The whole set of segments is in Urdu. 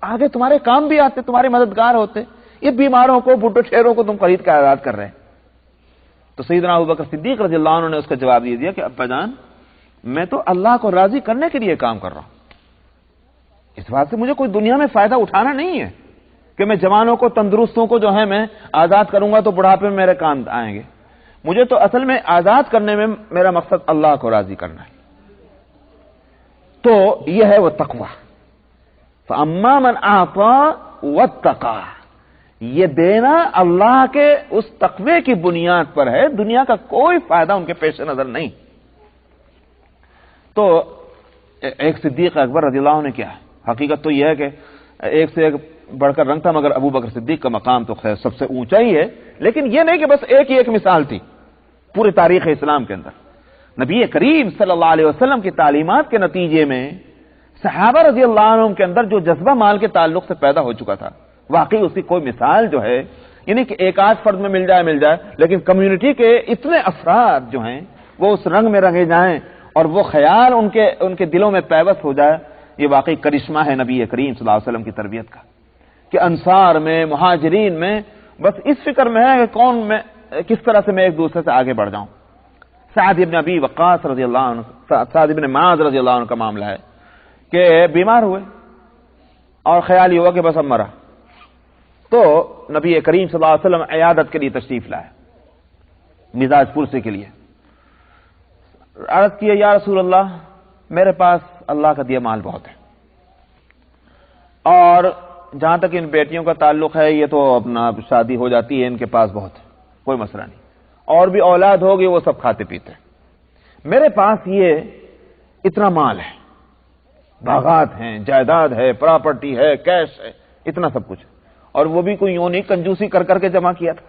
آگے تمہارے کام بھی آتے, تمہارے مددگار ہوتے. یہ بیماروں کو, بڈھے شیروں کو تم خرید کے آزاد کر رہے ہیں. تو سیدنا ابوبکر صدیق رضی اللہ عنہ نے اس کا جواب یہ دیا کہ ابا جان, میں تو اللہ کو راضی کرنے کے لیے کام کر رہا ہوں. اس بات سے مجھے کوئی دنیا میں فائدہ اٹھانا نہیں ہے کہ میں جوانوں کو, تندرستوں کو جو ہے میں آزاد کروں گا تو بڑھاپے میں میرے کام آئیں گے. مجھے تو اصل میں آزاد کرنے میں میرا مقصد اللہ کو راضی کرنا ہے. تو یہ ہے وہ تقوی. فَأَمَّا مَنْ أَعْطَى وَاتَّقَى, یہ دینا اللہ کے اس تقوی کی بنیاد پر ہے, دنیا کا کوئی فائدہ ان کے پیش نظر نہیں. تو ایک صدیق اکبر رضی اللہ عنہ نے کیا ہے, حقیقت تو یہ ہے کہ ایک سے ایک بڑھ کر رنگ تھا, مگر ابو بکر صدیق کا مقام تو خیر سب سے اونچا ہی ہے. لیکن یہ نہیں کہ بس ایک ہی ایک مثال تھی پورے تاریخ اسلام کے اندر. نبی کریم صلی اللہ علیہ وسلم کی تعلیمات کے نتیجے میں صحابہ رضی اللہ عنہم کے اندر جو جذبہ مال کے تعلق سے پیدا ہو چکا تھا, واقعی اس کی کوئی مثال جو ہے, یعنی کہ ایک آدھ فرد میں مل جائے, لیکن کمیونٹی کے اتنے افراد جو ہیں وہ اس رنگ میں رنگے جائیں اور وہ خیال ان کے دلوں میں پیوست ہو جائے, یہ واقعی کرشمہ ہے نبی کریم صلی اللہ علیہ وسلم کی تربیت کا. کہ انصار میں, مہاجرین میں بس اس فکر میں ہے کہ کس طرح سے میں ایک دوسرے سے آگے بڑھ جاؤں. سعد ابن ابی وقاص رضی اللہ عنہ, سعد ابن معاذ رضی اللہ عنہ کا معاملہ ہے کہ بیمار ہوئے اور خیال یہ ہوا کہ بس اب مرا. تو نبی کریم صلی اللہ علیہ وسلم عیادت کے لیے تشریف لائے, مزاج پرسی کے لیے. عرض کیا, یا رسول اللہ, میرے پاس اللہ کا دیا مال بہت ہے, اور جہاں تک ان بیٹیوں کا تعلق ہے یہ تو اپنا شادی ہو جاتی ہے, ان کے پاس بہت ہے, کوئی مسئلہ نہیں, اور بھی اولاد ہوگی وہ سب کھاتے پیتے ہیں. میرے پاس یہ اتنا مال ہے, باغات ہیں, جائیداد ہے, پراپرٹی ہے, کیش ہے, اتنا سب کچھ, اور وہ بھی کوئی یوں نہیں کنجوسی کر کے جمع کیا تھا.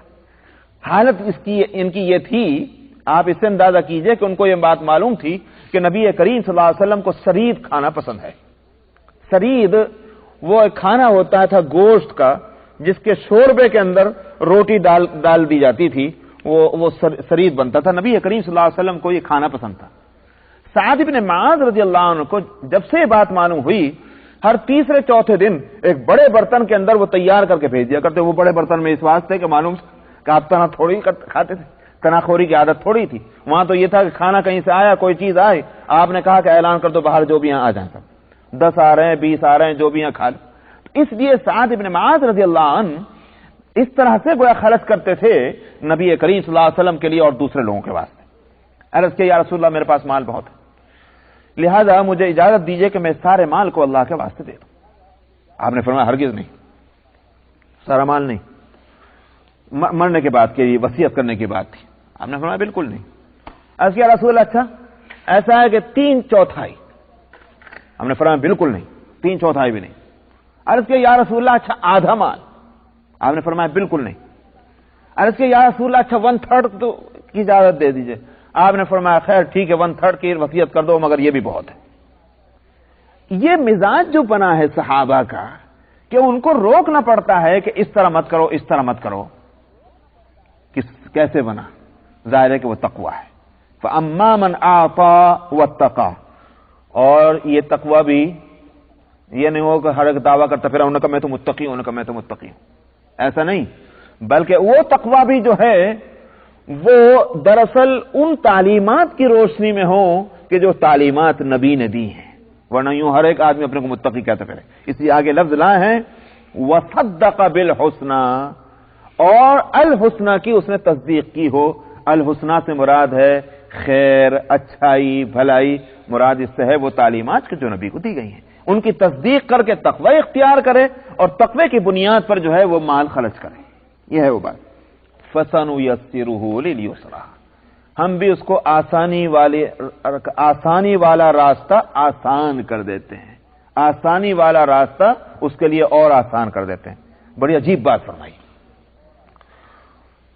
حالت ان کی یہ تھی, آپ اس سے اندازہ کیجئے کہ ان کو یہ بات معلوم تھی کہ نبی کریم صلی اللہ علیہ وسلم کو سرید کھانا پسند ہے. سرید وہ ایک کھانا ہوتا تھا گوشت کا, جس کے شوربے کے اندر روٹی ڈال دی جاتی تھی, وہ سرید بنتا تھا. نبی کریم صلی اللہ علیہ وسلم کو یہ کھانا پسند تھا. سعد بن معاذ رضی اللہ عنہ کو جب سے یہ بات معلوم ہوئی, ہر تیسرے چوتھے دن ایک بڑے برتن کے اندر وہ تیار کر کے بھیج دیا کرتے. وہ بڑے برتن میں اس واسطے کہ معلوم کہ آپ تنہا تھوڑی کھاتے تھے, تناخوری کی عادت تھوڑی تھی. وہاں تو یہ تھا کہ کھانا کہیں سے آیا, کوئی چیز آئی, آپ نے کہا کہ اعلان کر دو باہر جو بھی یہاں آ جائیں, سب 10 آ رہے ہیں, 20 آ رہے ہیں, جو بھی یہاں کھا لیں. اس لیے سعد بن معاذ رضی اللہ عنہ اس طرح سے گویا خرچ کرتے تھے نبی کریم صلی اللہ علیہ وسلم کے لیے اور دوسرے لوگوں کے واسطے. عرض کہ یا رسول اللہ, میرے پاس مال بہت ہے, لہذا مجھے اجازت دیجئے کہ میں سارے مال کو اللہ کے واسطے دے دوں. آپ نے فرمایا ہرگز نہیں, سارا مال نہیں. مرنے کے بعد کی وصیت کرنے کی بات تھی. آپ نے فرمایا بالکل نہیں. عرض کیا رسول اللہ, اچھا ایسا ہے کہ 3/4. ہم نے فرمایا بالکل نہیں, 3/4 بھی نہیں. عرض کیا یا رسول اللہ, اچھا آدھا مال. آپ نے فرمایا بالکل نہیں. عرض کیا یا رسول اللہ, اچھا 1/3 تو کی اجازت دے دیجئے. آپ نے فرمایا خیر ٹھیک ہے, 1/3 کی وصیت کر دو, مگر یہ بھی بہت ہے. یہ مزاج جو بنا ہے صحابہ کا کہ ان کو روکنا پڑتا ہے کہ اس طرح مت کرو, اس طرح مت کرو. کیسے بنا؟ ظاہر ہے کہ وہ تقوی ہے. فَأَمَّا مَنْ أَعْطَى وَاتَّقَى. اور یہ تقوی بھی یہ نہیں ہو کہ ہر ایک دعویٰ کرتا پھر انہوں نے کہا میں تو متقی ہوں, انہوں نے کہا میں تو متقی ہوں, ایسا نہیں. بلکہ وہ تقوی بھی جو ہے وہ دراصل ان تعلیمات کی روشنی میں ہو کہ جو تعلیمات نبی نے دی ہیں, ورنہ یوں ہر ایک آدمی اپنے کو متقی کہتا پھرے. اس لیے آگے لفظ لائے ہیں وَصَدَّقَ بِالْحُسْنَى, اور الحسنہ کی اس نے تصدیق کی ہو. الحسنہ سے مراد ہے خیر, اچھائی, بھلائی. مراد اس سے ہے وہ تعلیمات جو نبی کو دی گئی ہیں, ان کی تصدیق کر کے تقوی اختیار کرے اور تقوی کی بنیاد پر جو ہے وہ مال خرچ کرے. یہ ہے وہ بات. فَسَنُيَسِّرُهُ لِلْيُسْرَىٰ, ہم بھی اس کو آسانی والا راستہ آسان کر دیتے ہیں. آسانی والا راستہ اس کے لیے اور آسان کر دیتے ہیں. بڑی عجیب بات فرمائی.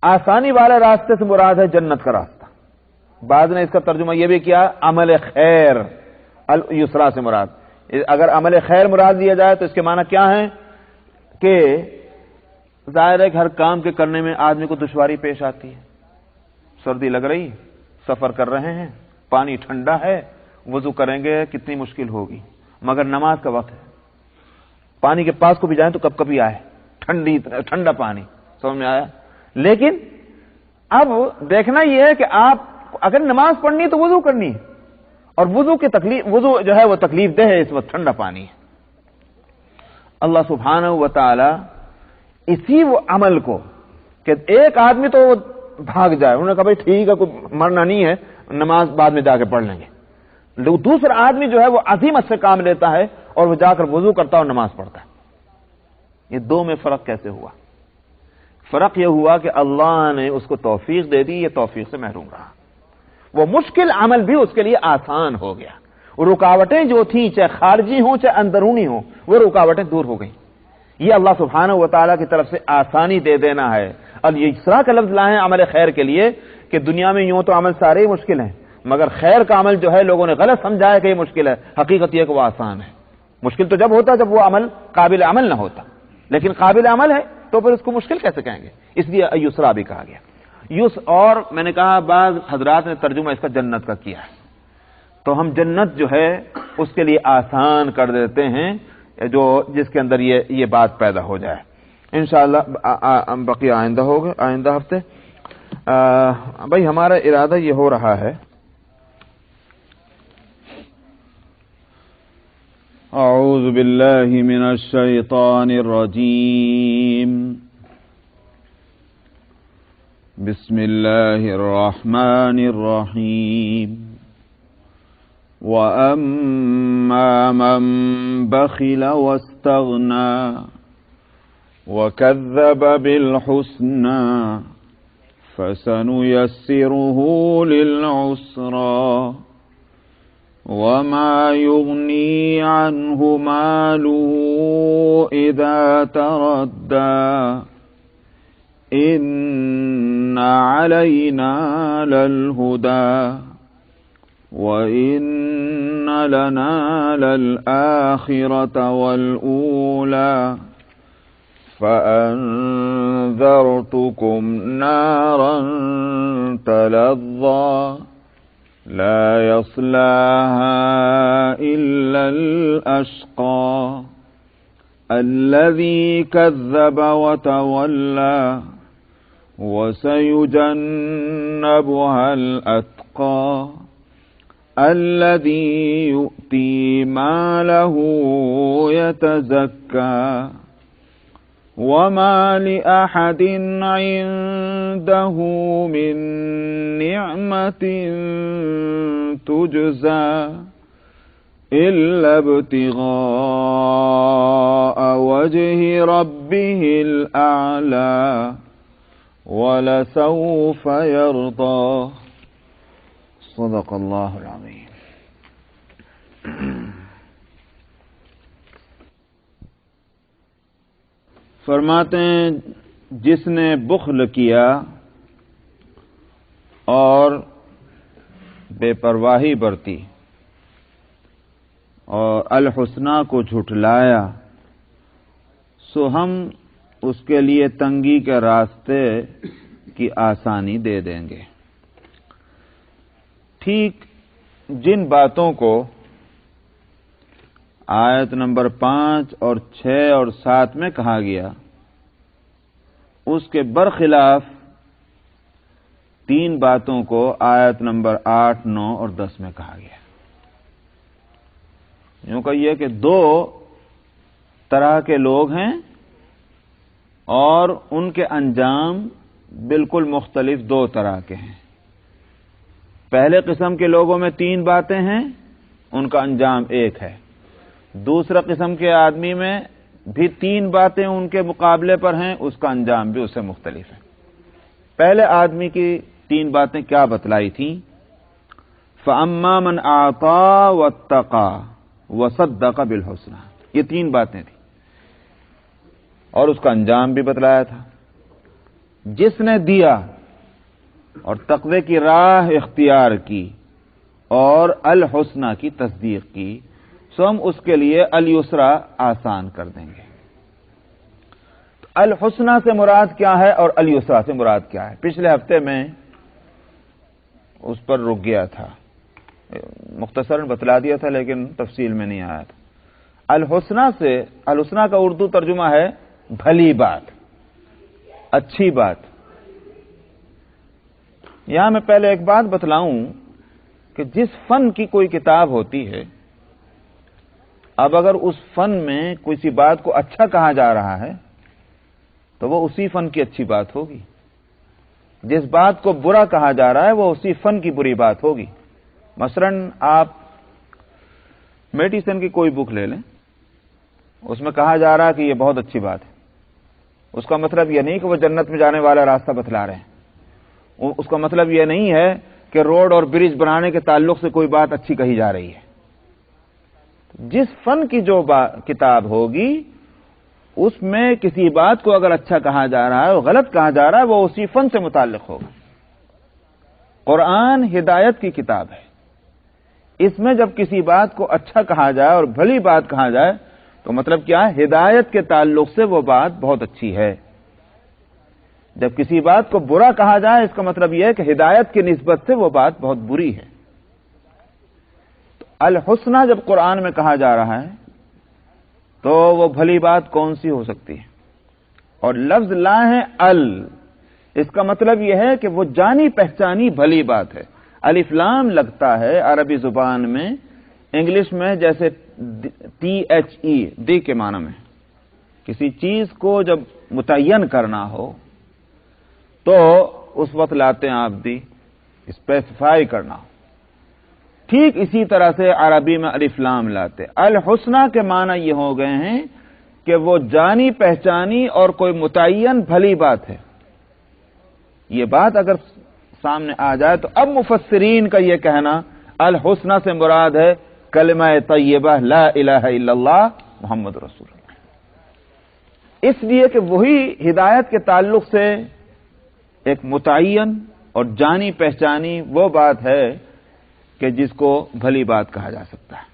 آسانی والے راستے سے مراد ہے جنت کا راستہ. بعض نے اس کا ترجمہ یہ بھی کیا عمل خیر, اليسرا سے مراد. اگر عمل خیر مراد لیا جائے تو اس کے معنی کیا ہے کہ ظاہر ہے کہ ہر کام کے کرنے میں آدمی کو دشواری پیش آتی ہے. سردی لگ رہی, سفر کر رہے ہیں, پانی ٹھنڈا ہے, وضو کریں گے کتنی مشکل ہوگی, مگر نماز کا وقت ہے, پانی کے پاس کو بھی جائیں تو کب کبھی آئے ٹھنڈا پانی، سمجھ میں آیا؟ لیکن اب دیکھنا یہ ہے کہ آپ اگر نماز پڑھنی تو وضو کرنی ہے، اور وضو جو ہے وہ تکلیف دہ ہے، اس وقت ٹھنڈا پانی ہے۔ اللہ سبحانہ و تعالی اسی وہ عمل کو کہ ایک آدمی تو وہ بھاگ جائے، انہوں نے کہا بھائی ٹھیک ہے، کوئی مرنا نہیں ہے، نماز بعد میں جا کے پڑھ لیں گے، دوسرا آدمی جو ہے وہ عظیمت سے کام لیتا ہے اور وہ جا کر وضو کرتا ہے اور نماز پڑھتا ہے۔ یہ دو میں فرق کیسے ہوا؟ فرق یہ ہوا کہ اللہ نے اس کو توفیق دے دی، یہ توفیق سے محروم رہا، وہ مشکل عمل بھی اس کے لیے آسان ہو گیا، وہ رکاوٹیں جو تھیں چاہے خارجی ہوں چاہے اندرونی ہوں وہ رکاوٹیں دور ہو گئیں۔ یہ اللہ سبحانہ و تعالیٰ کی طرف سے آسانی دے دینا ہے۔ اب یہ اسرا کا لفظ لائے ہیں عمل خیر کے لیے کہ دنیا میں یوں تو عمل سارے ہی مشکل ہیں، مگر خیر کا عمل جو ہے لوگوں نے غلط سمجھا ہے کہ یہ مشکل ہے، حقیقت یہ کہ وہ آسان ہے۔ مشکل تو جب ہوتا جب وہ عمل قابل عمل نہ ہوتا، لیکن قابل عمل ہے تو پھر اس کو مشکل کیسے کہیں گے؟ اس لیے یسرا بھی کہا گیا۔ اور میں نے کہا بعض حضرات نے ترجمہ اس کا جنت کا کیا ہے، تو ہم جنت جو ہے اس کے لیے آسان کر دیتے ہیں، جو جس کے اندر یہ بات پیدا ہو جائے۔ انشاءاللہ بقیہ آئندہ ہفتے۔ بھائی ہمارا ارادہ یہ ہو رہا ہے، اعوذ باللہ من الشیطان الرجیم، بسم اللہ الرحمن الرحیم، وَأَمَّا مَن بَخِلَ وَاسْتَغْنَىٰ وَكَذَّبَ بِالْحُسْنَىٰ فَسَنُيَسِّرُهُ لِلْعُسْرَىٰ وَمَا يُغْنِي عَنْهُ مَالُهُ إِذَا تَرَدَّىٰ إِنَّ عَلَيْنَا لَلْهُدَىٰ وَإِنَّ لَنَا لَلْآخِرَةَ وَالْأُولَىٰ فَأَنذَرْتُكُمْ نَارًا تَلَظَّىٰ لَا يَصْلَاهَا إِلَّا الْأَشْقَى الَّذِي كَذَّبَ وَتَوَلَّىٰ وَسَيُجَنَّبُهَا الْأَتْقَى الَّذِي يُؤْتِي مَالَهُ يَتَزَكَّىٰ وَمَا لِأَحَدٍ عِندَهُ مِن نِّعْمَةٍ تُجْزَىٰ إِلَّا ابْتِغَاءَ وَجْهِ رَبِّهِ الْأَعْلَىٰ وَلَسَوْفَ يَرْضَىٰ۔ صدق اللہ العظیم۔ فرماتے ہیں جس نے بخل کیا اور بے پرواہی برتی اور الحسنہ کو جھٹلایا، سو ہم اس کے لیے تنگی کے راستے کی آسانی دے دیں گے۔ ٹھیک جن باتوں کو آیت نمبر 5 اور 6 اور 7 میں کہا گیا، اس کے برخلاف 3 باتوں کو آیت نمبر 8، 9 اور 10 میں کہا گیا۔ یوں کہیے کہ 2 طرح کے لوگ ہیں اور ان کے انجام بالکل مختلف 2 طرح کے ہیں۔ پہلے قسم کے لوگوں میں 3 باتیں ہیں، ان کا انجام ایک ہے۔ دوسرا قسم کے آدمی میں بھی 3 باتیں ان کے مقابلے پر ہیں، اس کا انجام بھی اس سے مختلف ہے۔ پہلے آدمی کی 3 باتیں کیا بتلائی تھیں؟ فَأَمَّا مَنْ أَعْطَىٰ وَاتَّقَىٰ وَصَدَّقَ بِالْحُسْنَىٰ، یہ 3 باتیں تھیں اور اس کا انجام بھی بتلایا تھا۔ جس نے دیا اور تقوی کی راہ اختیار کی اور الحسنہ کی تصدیق کی، سو ہم اس کے لیے الیسرا آسان کر دیں گے۔ تو الحسنہ سے مراد کیا ہے اور الیسرا سے مراد کیا ہے؟ پچھلے ہفتے میں اس پر رک گیا تھا، مختصراً بتلا دیا تھا لیکن تفصیل میں نہیں آیا تھا۔ الحسنہ سے، الحسنہ کا اردو ترجمہ ہے بھلی بات، اچھی بات۔ یہاں میں پہلے ایک بات بتلاؤں کہ جس فن کی کوئی کتاب ہوتی ہے، اب اگر اس فن میں کسی بات کو اچھا کہا جا رہا ہے تو وہ اسی فن کی اچھی بات ہوگی، جس بات کو برا کہا جا رہا ہے وہ اسی فن کی بری بات ہوگی۔ مثلا آپ میڈیسن کی کوئی بک لے لیں، اس میں کہا جا رہا ہے کہ یہ بہت اچھی بات ہے، اس کا مطلب یہ نہیں کہ وہ جنت میں جانے والا راستہ بتلا رہے ہیں، اس کا مطلب یہ نہیں ہے کہ روڈ اور برج بنانے کے تعلق سے کوئی بات اچھی کہی جا رہی ہے۔ جس فن کی جو کتاب ہوگی اس میں کسی بات کو اگر اچھا کہا جا رہا ہے اور غلط کہا جا رہا ہے وہ اسی فن سے متعلق ہوگا۔ قرآن ہدایت کی کتاب ہے، اس میں جب کسی بات کو اچھا کہا جائے اور بھلی بات کہا جائے تو مطلب کیا ہے؟ ہدایت کے تعلق سے وہ بات بہت اچھی ہے۔ جب کسی بات کو برا کہا جائے اس کا مطلب یہ ہے کہ ہدایت کی نسبت سے وہ بات بہت بری ہے۔ تو الحسنہ جب قرآن میں کہا جا رہا ہے تو وہ بھلی بات کون سی ہو سکتی ہے؟ اور لفظ لا ہے اس کا مطلب یہ ہے کہ وہ جانی پہچانی بھلی بات ہے۔ الف لام لگتا ہے عربی زبان میں، انگلش میں جیسے THE دی کے معنی میں۔ کسی چیز کو جب متعین کرنا ہو تو اس وقت لاتے ہیں آپ دی، اسپیسیفائی کرنا ہو، ٹھیک اسی طرح سے عربی میں الف لام لاتے۔ الحسنہ کے معنی یہ ہو گئے ہیں کہ وہ جانی پہچانی اور کوئی متعین بھلی بات ہے۔ یہ بات اگر سامنے آ جائے تو اب مفسرین کا یہ کہنا الحسنہ سے مراد ہے کلمہ طیبہ لا الہ الا اللہ محمد رسول اللہ، اس لیے کہ وہی ہدایت کے تعلق سے ایک متعین اور جانی پہچانی وہ بات ہے کہ جس کو بھلی بات کہا جا سکتا ہے،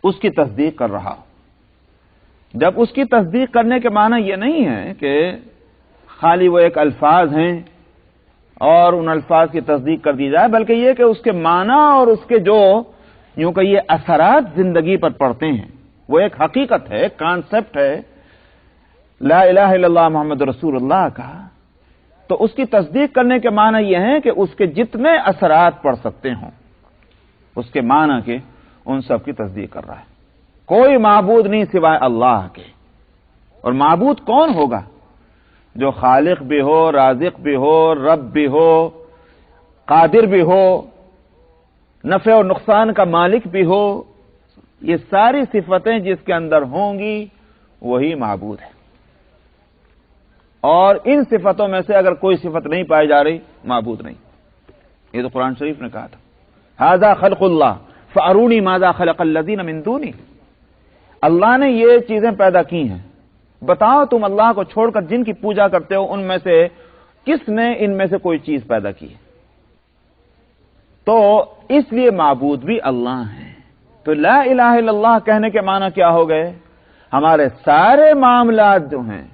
اس کی تصدیق کر رہا ہو۔ جب اس کی تصدیق کرنے کے معنی یہ نہیں ہے کہ خالی وہ ایک الفاظ ہیں اور ان الفاظ کی تصدیق کر دی جائے، بلکہ یہ کہ اس کے معنی اور اس کے جو یوں کہ یہ اثرات زندگی پر پڑتے ہیں وہ ایک حقیقت ہے، کانسیپٹ ہے لا الہ الا اللہ محمد رسول اللہ کا، تو اس کی تصدیق کرنے کے معنی یہ ہے کہ اس کے جتنے اثرات پڑ سکتے ہوں اس کے معنی کے ان سب کی تصدیق کر رہا ہے۔ کوئی معبود نہیں سوائے اللہ کے، اور معبود کون ہوگا؟ جو خالق بھی ہو، رازق بھی ہو، رب بھی ہو، قادر بھی ہو، نفع اور نقصان کا مالک بھی ہو، یہ ساری صفتیں جس کے اندر ہوں گی وہی معبود ہے۔ اور ان صفتوں میں سے اگر کوئی صفت نہیں پائی جا رہی معبود نہیں۔ یہ تو قرآن شریف نے کہا تھا ھذا خلق اللہ فارونی ماذا خلق الذین من دونہ، اللہ نے یہ چیزیں پیدا کی ہیں، بتاؤ تم اللہ کو چھوڑ کر جن کی پوجا کرتے ہو ان میں سے کس نے ان میں سے کوئی چیز پیدا کی ہے؟ تو اس لیے معبود بھی اللہ ہیں۔ تو لا الہ الا اللہ کہنے کے معنی کیا ہو گئے؟ ہمارے سارے معاملات جو ہیں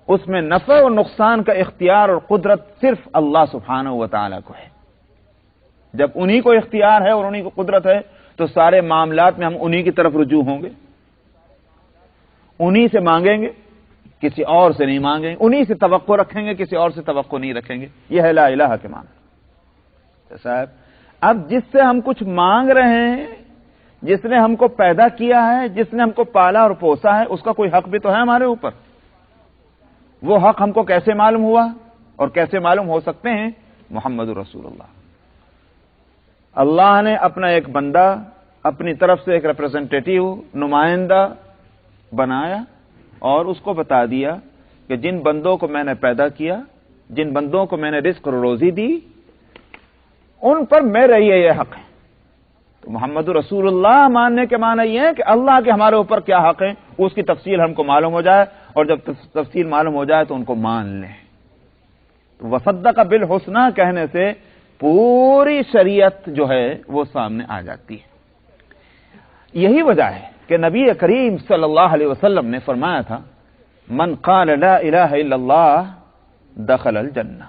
اس میں نفع اور نقصان کا اختیار اور قدرت صرف اللہ سبحانہ و تعالی کو ہے۔ جب انہی کو اختیار ہے اور انہی کو قدرت ہے تو سارے معاملات میں ہم انہی کی طرف رجوع ہوں گے، انہی سے مانگیں گے، کسی اور سے نہیں مانگیں گے، انہی سے توقع رکھیں گے، کسی اور سے توقع نہیں رکھیں گے۔ یہ ہے لا الہ کے معنی۔ صاحب اب جس سے ہم کچھ مانگ رہے ہیں، جس نے ہم کو پیدا کیا ہے، جس نے ہم کو پالا اور پوسا ہے، اس کا کوئی حق بھی تو ہے ہمارے اوپر۔ وہ حق ہم کو کیسے معلوم ہوا اور کیسے معلوم ہو سکتے ہیں؟ محمد رسول اللہ۔ اللہ نے اپنا ایک بندہ اپنی طرف سے ایک ریپرزینٹیٹیو نمائندہ بنایا اور اس کو بتا دیا کہ جن بندوں کو میں نے پیدا کیا، جن بندوں کو میں نے رزق اور روزی دی، ان پر میرا یہ حق ہے۔ تو محمد رسول اللہ ماننے کے معنی یہ ہے کہ اللہ کے ہمارے اوپر کیا حق ہے اس کی تفصیل ہم کو معلوم ہو جائے، اور جب تفصیل معلوم ہو جائے تو ان کو مان لیں۔ وصدق بالحسنى کہنے سے پوری شریعت جو ہے وہ سامنے آ جاتی ہے۔ یہی وجہ ہے کہ نبی کریم صلی اللہ علیہ وسلم نے فرمایا تھا من قال لا الہ الا اللہ دخل الجنہ،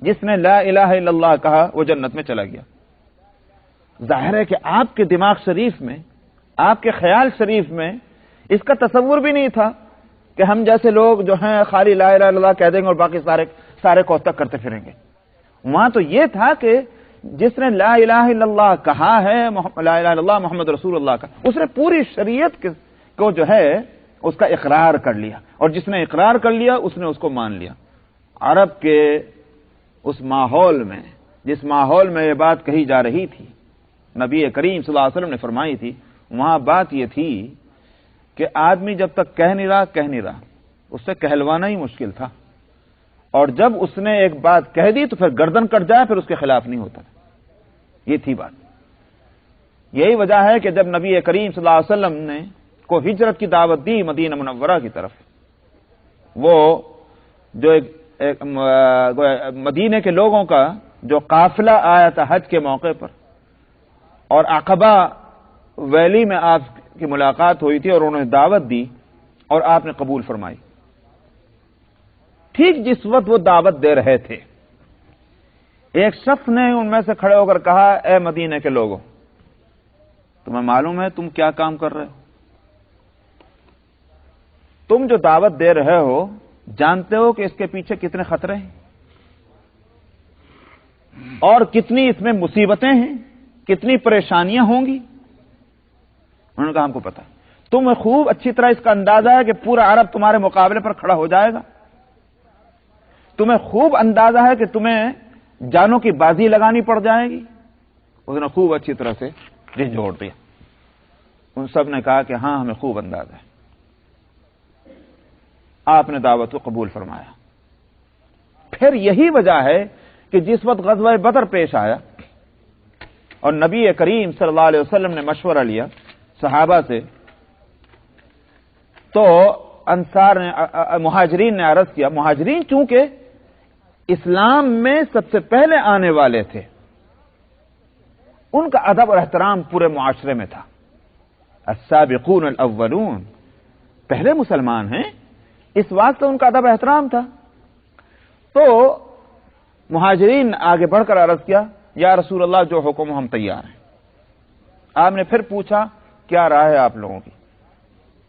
جس نے لا الہ الا اللہ کہا وہ جنت میں چلا گیا۔ ظاہر ہے کہ آپ کے دماغ شریف میں آپ کے خیال شریف میں اس کا تصور بھی نہیں تھا کہ ہم جیسے لوگ جو ہیں خالی لا الہ الا اللہ کہہ دیں گے اور باقی سارے کوتک کرتے پھریں گے. وہاں تو یہ تھا کہ جس نے لا الہ الا اللہ کہا ہے، لا الہ الا اللہ محمد رسول اللہ کا، اس نے پوری شریعت کو جو ہے اس کا اقرار کر لیا، اور جس نے اقرار کر لیا اس نے اس کو مان لیا. عرب کے اس ماحول میں، جس ماحول میں یہ بات کہی جا رہی تھی، نبی کریم صلی اللہ علیہ وسلم نے فرمائی تھی، وہاں بات یہ تھی کہ آدمی جب تک کہہ نہیں رہا اس سے کہلوانا ہی مشکل تھا، اور جب اس نے ایک بات کہہ دی تو پھر گردن کٹ جائے پھر اس کے خلاف نہیں ہوتا. یہ تھی بات. یہی وجہ ہے کہ جب نبی کریم صلی اللہ علیہ وسلم نے کو ہجرت کی دعوت دی مدینہ منورہ کی طرف، وہ جو ایک مدینے کے لوگوں کا جو قافلہ آیا تھا حج کے موقع پر، اور عقبہ ویلی میں آپ کی ملاقات ہوئی تھی اور انہوں نے دعوت دی اور آپ نے قبول فرمائی. ٹھیک جس وقت وہ دعوت دے رہے تھے، ایک شخص نے ان میں سے کھڑے ہو کر کہا، اے مدینے کے لوگوں، تمہیں معلوم ہے تم کیا کام کر رہے ہو؟ تم جو دعوت دے رہے ہو جانتے ہو کہ اس کے پیچھے کتنے خطرے ہیں اور کتنی اس میں مصیبتیں ہیں، کتنی پریشانیاں ہوں گی؟ انہوں نے کہا ہم کو پتا ہے. تمہیں خوب اچھی طرح اس کا اندازہ ہے کہ پورا عرب تمہارے مقابلے پر کھڑا ہو جائے گا. تمہیں خوب اندازہ ہے کہ تمہیں جانوں کی بازی لگانی پڑ جائے گی. اس نے خوب اچھی طرح سے جھنجھوڑ دیا. ان سب نے کہا کہ ہاں ہمیں خوب اندازہ ہے. آپ نے دعوت کو قبول فرمایا. پھر یہی وجہ ہے کہ جس وقت غزوہ بدر پیش آیا اور نبی کریم صلی اللہ علیہ وسلم نے مشورہ لیا صحابہ سے، تو انصار نے مہاجرین نے عرض کیا، مہاجرین چونکہ اسلام میں سب سے پہلے آنے والے تھے، ان کا ادب اور احترام پورے معاشرے میں تھا. السابقون الاولون، پہلے مسلمان ہیں، اس واسطے ان کا ادب احترام تھا. تو مہاجرین نے آگے بڑھ کر عرض کیا، یا رسول اللہ جو حکم ہم تیار ہیں. آپ نے پھر پوچھا کیا رائے ہے آپ لوگوں کی؟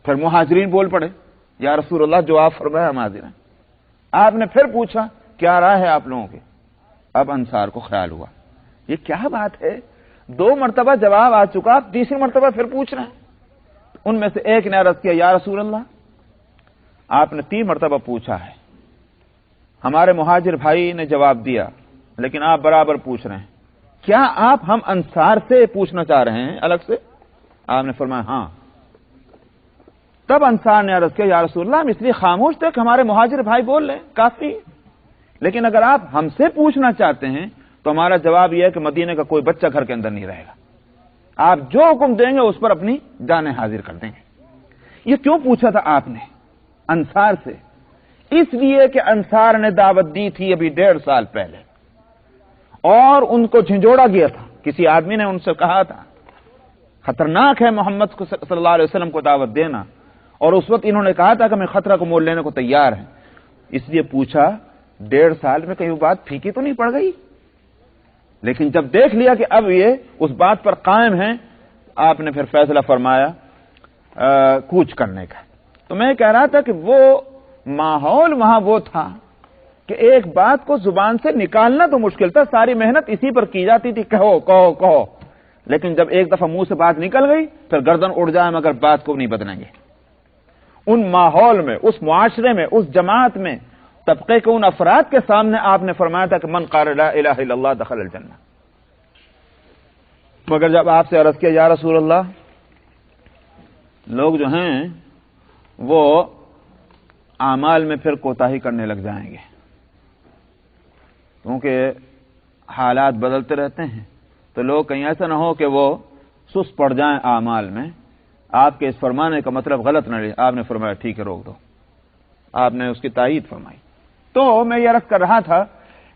پھر مہاجرین بول پڑے، یا رسول اللہ جو آپ فرمائے ہم حاضر ہیں. آپ نے پھر پوچھا کیا رائے ہے آپ لوگوں کی؟ اب انصار کو خیال ہوا یہ کیا بات ہے، 2 مرتبہ جواب آ چکا، آپ تیسری مرتبہ پھر پوچھ رہے ہیں. ان میں سے ایک نے عرض کیا، یا رسول اللہ آپ نے 3 مرتبہ پوچھا ہے، ہمارے مہاجر بھائی نے جواب دیا لیکن آپ برابر پوچھ رہے ہیں، کیا آپ ہم انصار سے پوچھنا چاہ رہے ہیں الگ سے؟ آپ نے فرمایا ہاں. تب انصار نے عرض کیا، یا رسول اللہ ہم اس لیے خاموش تھے کہ ہمارے مہاجر بھائی بول رہے ہیں کافی، لیکن اگر آپ ہم سے پوچھنا چاہتے ہیں تو ہمارا جواب یہ ہے کہ مدینے کا کوئی بچہ گھر کے اندر نہیں رہے گا، آپ جو حکم دیں گے اس پر اپنی جانیں حاضر کر دیں گے. یہ کیوں پوچھا تھا آپ نے انصار سے؟ اس لیے کہ انصار نے دعوت دی تھی ابھی 1.5 سال پہلے اور ان کو جھنجھوڑا گیا تھا. کسی آدمی نے ان سے کہا تھا خطرناک ہے محمد صلی اللہ علیہ وسلم کو دعوت دینا، اور اس وقت انہوں نے کہا تھا کہ میں خطرہ کو مول لینے کو تیار ہیں. اس لیے پوچھا 1.5 سال میں کہیں بات پھیکی تو نہیں پڑ گئی؟ لیکن جب دیکھ لیا کہ اب یہ اس بات پر قائم ہیں، آپ نے پھر فیصلہ فرمایا کوچ کرنے کا. تو میں کہہ رہا تھا کہ وہ ماحول وہاں وہ تھا کہ ایک بات کو زبان سے نکالنا تو مشکل تھا، ساری محنت اسی پر کی جاتی تھی، کہو کہو کہو، لیکن جب ایک دفعہ منہ سے بات نکل گئی پھر گردن اڑ جائے مگر بات کو نہیں بدلیں گے. ان ماحول میں، اس معاشرے میں، اس جماعت میں، طبقے کے ان افراد کے سامنے آپ نے فرمایا تھا کہ من قال لا الہ الا اللہ دخل الجنہ. مگر جب آپ سے عرض کیا یا رسول اللہ لوگ جو ہیں وہ اعمال میں پھر کوتاہی کرنے لگ جائیں گے کیونکہ حالات بدلتے رہتے ہیں، تو لوگ کہیں ایسا نہ ہو کہ وہ سست پڑ جائیں اعمال میں، آپ کے اس فرمانے کا مطلب غلط نہ لے. آپ نے فرمایا ٹھیک ہے روک دو. آپ نے اس کی تائید فرمائی. تو میں یہ عرض کر رہا تھا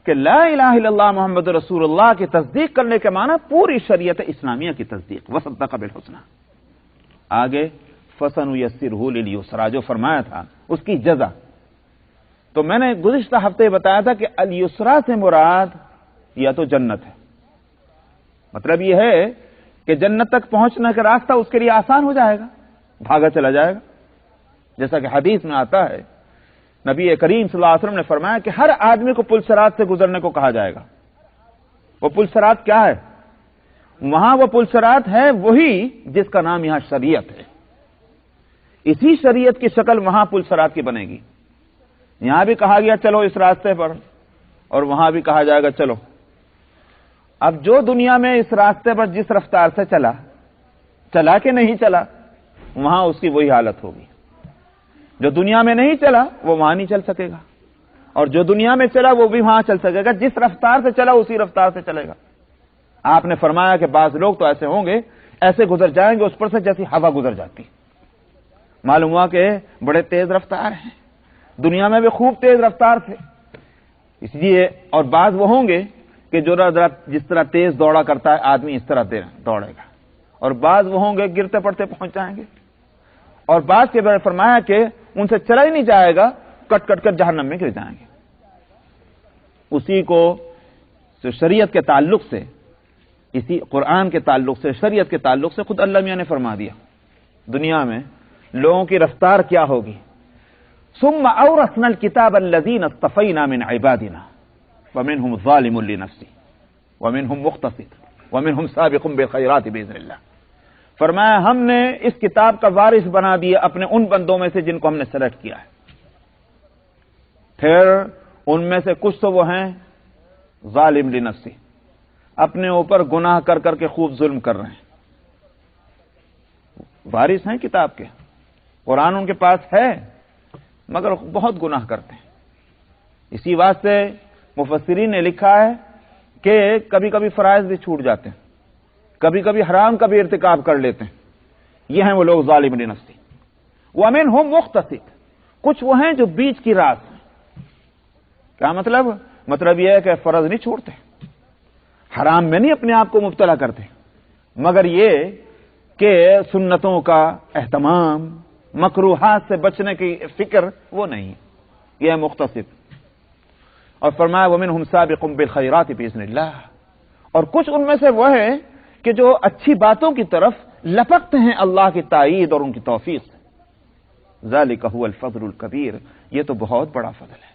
کہ لا الہ الا اللہ محمد رسول اللہ کی تصدیق کرنے کے معنی پوری شریعت اسلامیہ کی تصدیق، وصدق بالحسنى. آگے فسنيسره لليسرى جو فرمایا تھا اس کی جزا. تو میں نے گزشتہ ہفتے بتایا تھا کہ الیسرا سے مراد یا تو جنت ہے، مطلب یہ ہے کہ جنت تک پہنچنے کا راستہ اس کے لیے آسان ہو جائے گا، بھاگا چلا جائے گا. جیسا کہ حدیث میں آتا ہے، نبی کریم صلی اللہ علیہ وسلم نے فرمایا کہ ہر آدمی کو پل صراط سے گزرنے کو کہا جائے گا. وہ پل صراط کیا ہے؟ وہاں وہ پل صراط ہے وہی جس کا نام یہاں شریعت ہے. اسی شریعت کی شکل وہاں پل صراط کی بنے گی. یہاں بھی کہا گیا چلو اس راستے پر، اور وہاں بھی کہا جائے گا چلو. اب جو دنیا میں اس راستے پر جس رفتار سے چلا کہ نہیں چلا، وہاں اس کی وہی حالت ہوگی. جو دنیا میں نہیں چلا وہ وہاں نہیں چل سکے گا، اور جو دنیا میں چلا وہ بھی وہاں چل سکے گا. جس رفتار سے چلا اسی رفتار سے چلے گا. آپ نے فرمایا کہ بعض لوگ تو ایسے ہوں گے، ایسے گزر جائیں گے اس پر سے جیسی ہوا گزر جاتی. معلوم ہوا کہ بڑے تیز رفتار ہیں، دنیا میں بھی خوب تیز رفتار تھے. اس لیے اور بعض وہ ہوں گے کہ جو جس طرح تیز دوڑا کرتا ہے آدمی اس طرح دوڑے گا، اور بعض وہ ہوں گے گرتے پڑتے پہنچ جائیں گے، اور بعض کے بارے فرمایا کہ ان سے چلا ہی نہیں جائے گا، کٹ کٹ کر جہنم میں گر جائیں گے. اسی کو شریعت کے تعلق سے، اسی قرآن کے تعلق سے، شریعت کے تعلق سے خود اللہ میاں نے فرما دیا دنیا میں لوگوں کی رفتار کیا ہوگی. ثم اورثنا الكتاب الذين اصطفينا من عبادنا ومنهم ظالم لنفسه ومنهم مقتصد ومنهم سابق بالخيرات باذن الله. فرمایا ہم نے اس کتاب کا وارث بنا دیا اپنے ان بندوں میں سے جن کو ہم نے سلیکٹ کیا ہے. پھر ان میں سے کچھ تو وہ ہیں ظالم لنفسی، اپنے اوپر گناہ کر کر کے خوب ظلم کر رہے ہیں. وارث ہیں کتاب کے، قرآن ان کے پاس ہے مگر بہت گناہ کرتے ہیں. اسی واسطے مفسرین نے لکھا ہے کہ کبھی کبھی فرائض بھی چھوٹ جاتے ہیں، کبھی کبھی حرام کا بھی ارتکاب کر لیتے ہیں. یہ ہیں وہ لوگ ظالم لنفسی. ومنہم مقتصد، کچھ وہ ہیں جو بیچ کی راہ ہیں. کیا مطلب یہ ہے کہ فرض نہیں چھوڑتے، حرام میں نہیں اپنے آپ کو مبتلا کرتے، مگر یہ کہ سنتوں کا اہتمام، مکروہات سے بچنے کی فکر وہ نہیں. یہ ہے مقتصد. اور فرمایا ومنہم سابق بالخیرات باذن اللہ، اور کچھ ان میں سے وہ ہیں کہ جو اچھی باتوں کی طرف لپکتے ہیں اللہ کی تائید اور ان کی توفیق سے. ذالک هو الفضل الکبیر، یہ تو بہت بڑا فضل ہے.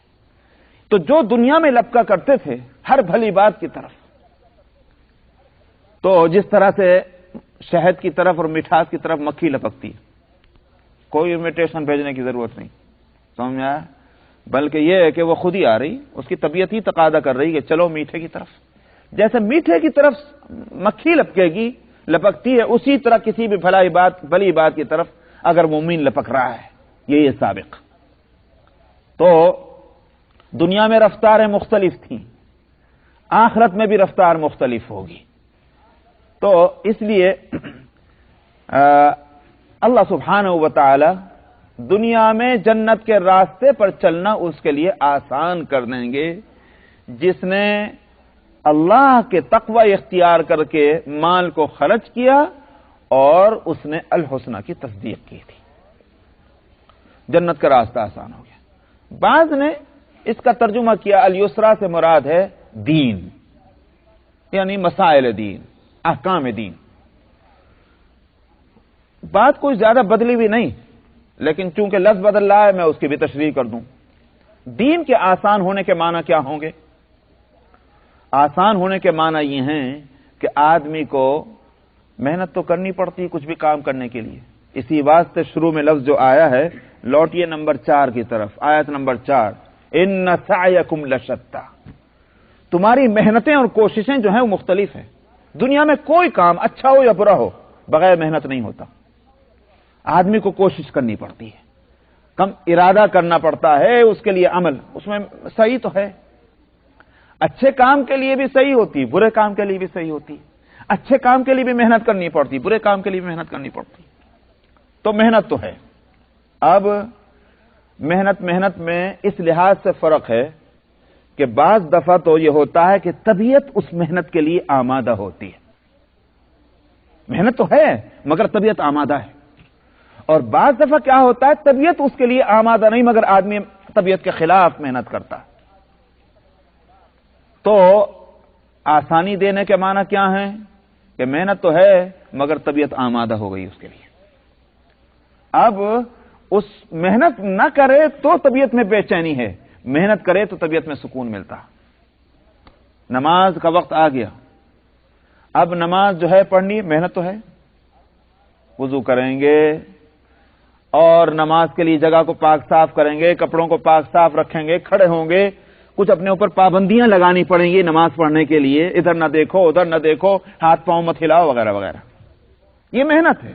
تو جو دنیا میں لپکا کرتے تھے ہر بھلی بات کی طرف، تو جس طرح سے شہد کی طرف اور مٹھاس کی طرف مکھی لپکتی ہے، کوئی انویٹیشن بھیجنے کی ضرورت نہیں، سمجھ میں آیا؟ بلکہ یہ ہے کہ وہ خود ہی آ رہی، اس کی طبیعت ہی تقاضا کر رہی کہ چلو میٹھے کی طرف. جیسے میٹھے کی طرف مکھی لپکتی ہے، اسی طرح کسی بھی بھلی بات کی طرف اگر مومن لپک رہا ہے، یہ سابق. تو دنیا میں رفتاریں مختلف تھیں، آخرت میں بھی رفتار مختلف ہوگی. تو اس لیے اللہ سبحانہ و تعالی دنیا میں جنت کے راستے پر چلنا اس کے لیے آسان کر دیں گے جس نے اللہ کے تقوی اختیار کر کے مال کو خرچ کیا اور اس نے الحسنہ کی تصدیق کی تھی. جنت کا راستہ آسان ہو گیا. بعض نے اس کا ترجمہ کیا الیسرا سے مراد ہے دین، یعنی مسائل دین، احکام دین. بات کوئی زیادہ بدلی بھی نہیں، لیکن چونکہ لفظ بدل رہا ہے میں اس کی بھی تشریح کر دوں. دین کے آسان ہونے کے معنی کیا ہوں گے؟ آسان ہونے کے معنی یہ ہیں کہ آدمی کو محنت تو کرنی پڑتی ہے کچھ بھی کام کرنے کے لیے. اسی واسطے شروع میں لفظ جو آیا ہے، لوٹیے نمبر 4 کی طرف، آیت نمبر 4، ان سعیکم لشتی، تمہاری محنتیں اور کوششیں جو ہیں وہ مختلف ہیں. دنیا میں کوئی کام اچھا ہو یا برا ہو بغیر محنت نہیں ہوتا. آدمی کو کوشش کرنی پڑتی ہے، کم ارادہ کرنا پڑتا ہے، اس کے لیے عمل اس میں صحیح تو ہے. اچھے کام کے لیے بھی صحیح ہوتی، برے کام کے لیے بھی صحیح ہوتی. اچھے کام کے لیے بھی محنت کرنی پڑتی، برے کام کے لیے بھی محنت کرنی پڑتی. تو محنت تو ہے. اب محنت میں اس لحاظ سے فرق ہے کہ بعض دفعہ تو یہ ہوتا ہے کہ طبیعت اس محنت کے لیے آمادہ ہوتی ہے. محنت تو ہے مگر طبیعت آمادہ ہے. اور بعض دفعہ کیا ہوتا ہے، طبیعت اس کے لیے آمادہ نہیں مگر آدمی طبیعت کے خلاف محنت کرتا ہے. تو آسانی دینے کے معنی کیا ہیں کہ محنت تو ہے مگر طبیعت آمادہ ہو گئی اس کے لیے. اب اس محنت نہ کرے تو طبیعت میں بے چینی ہے، محنت کرے تو طبیعت میں سکون ملتا. نماز کا وقت آ گیا، اب نماز جو ہے پڑھنی، محنت تو ہے، وضو کریں گے اور نماز کے لیے جگہ کو پاک صاف کریں گے، کپڑوں کو پاک صاف رکھیں گے، کھڑے ہوں گے، کچھ اپنے اوپر پابندیاں لگانی پڑیں گی نماز پڑھنے کے لیے، ادھر نہ دیکھو ادھر نہ دیکھو، ہاتھ پاؤں مت ہلاؤ وغیرہ وغیرہ. یہ محنت ہے.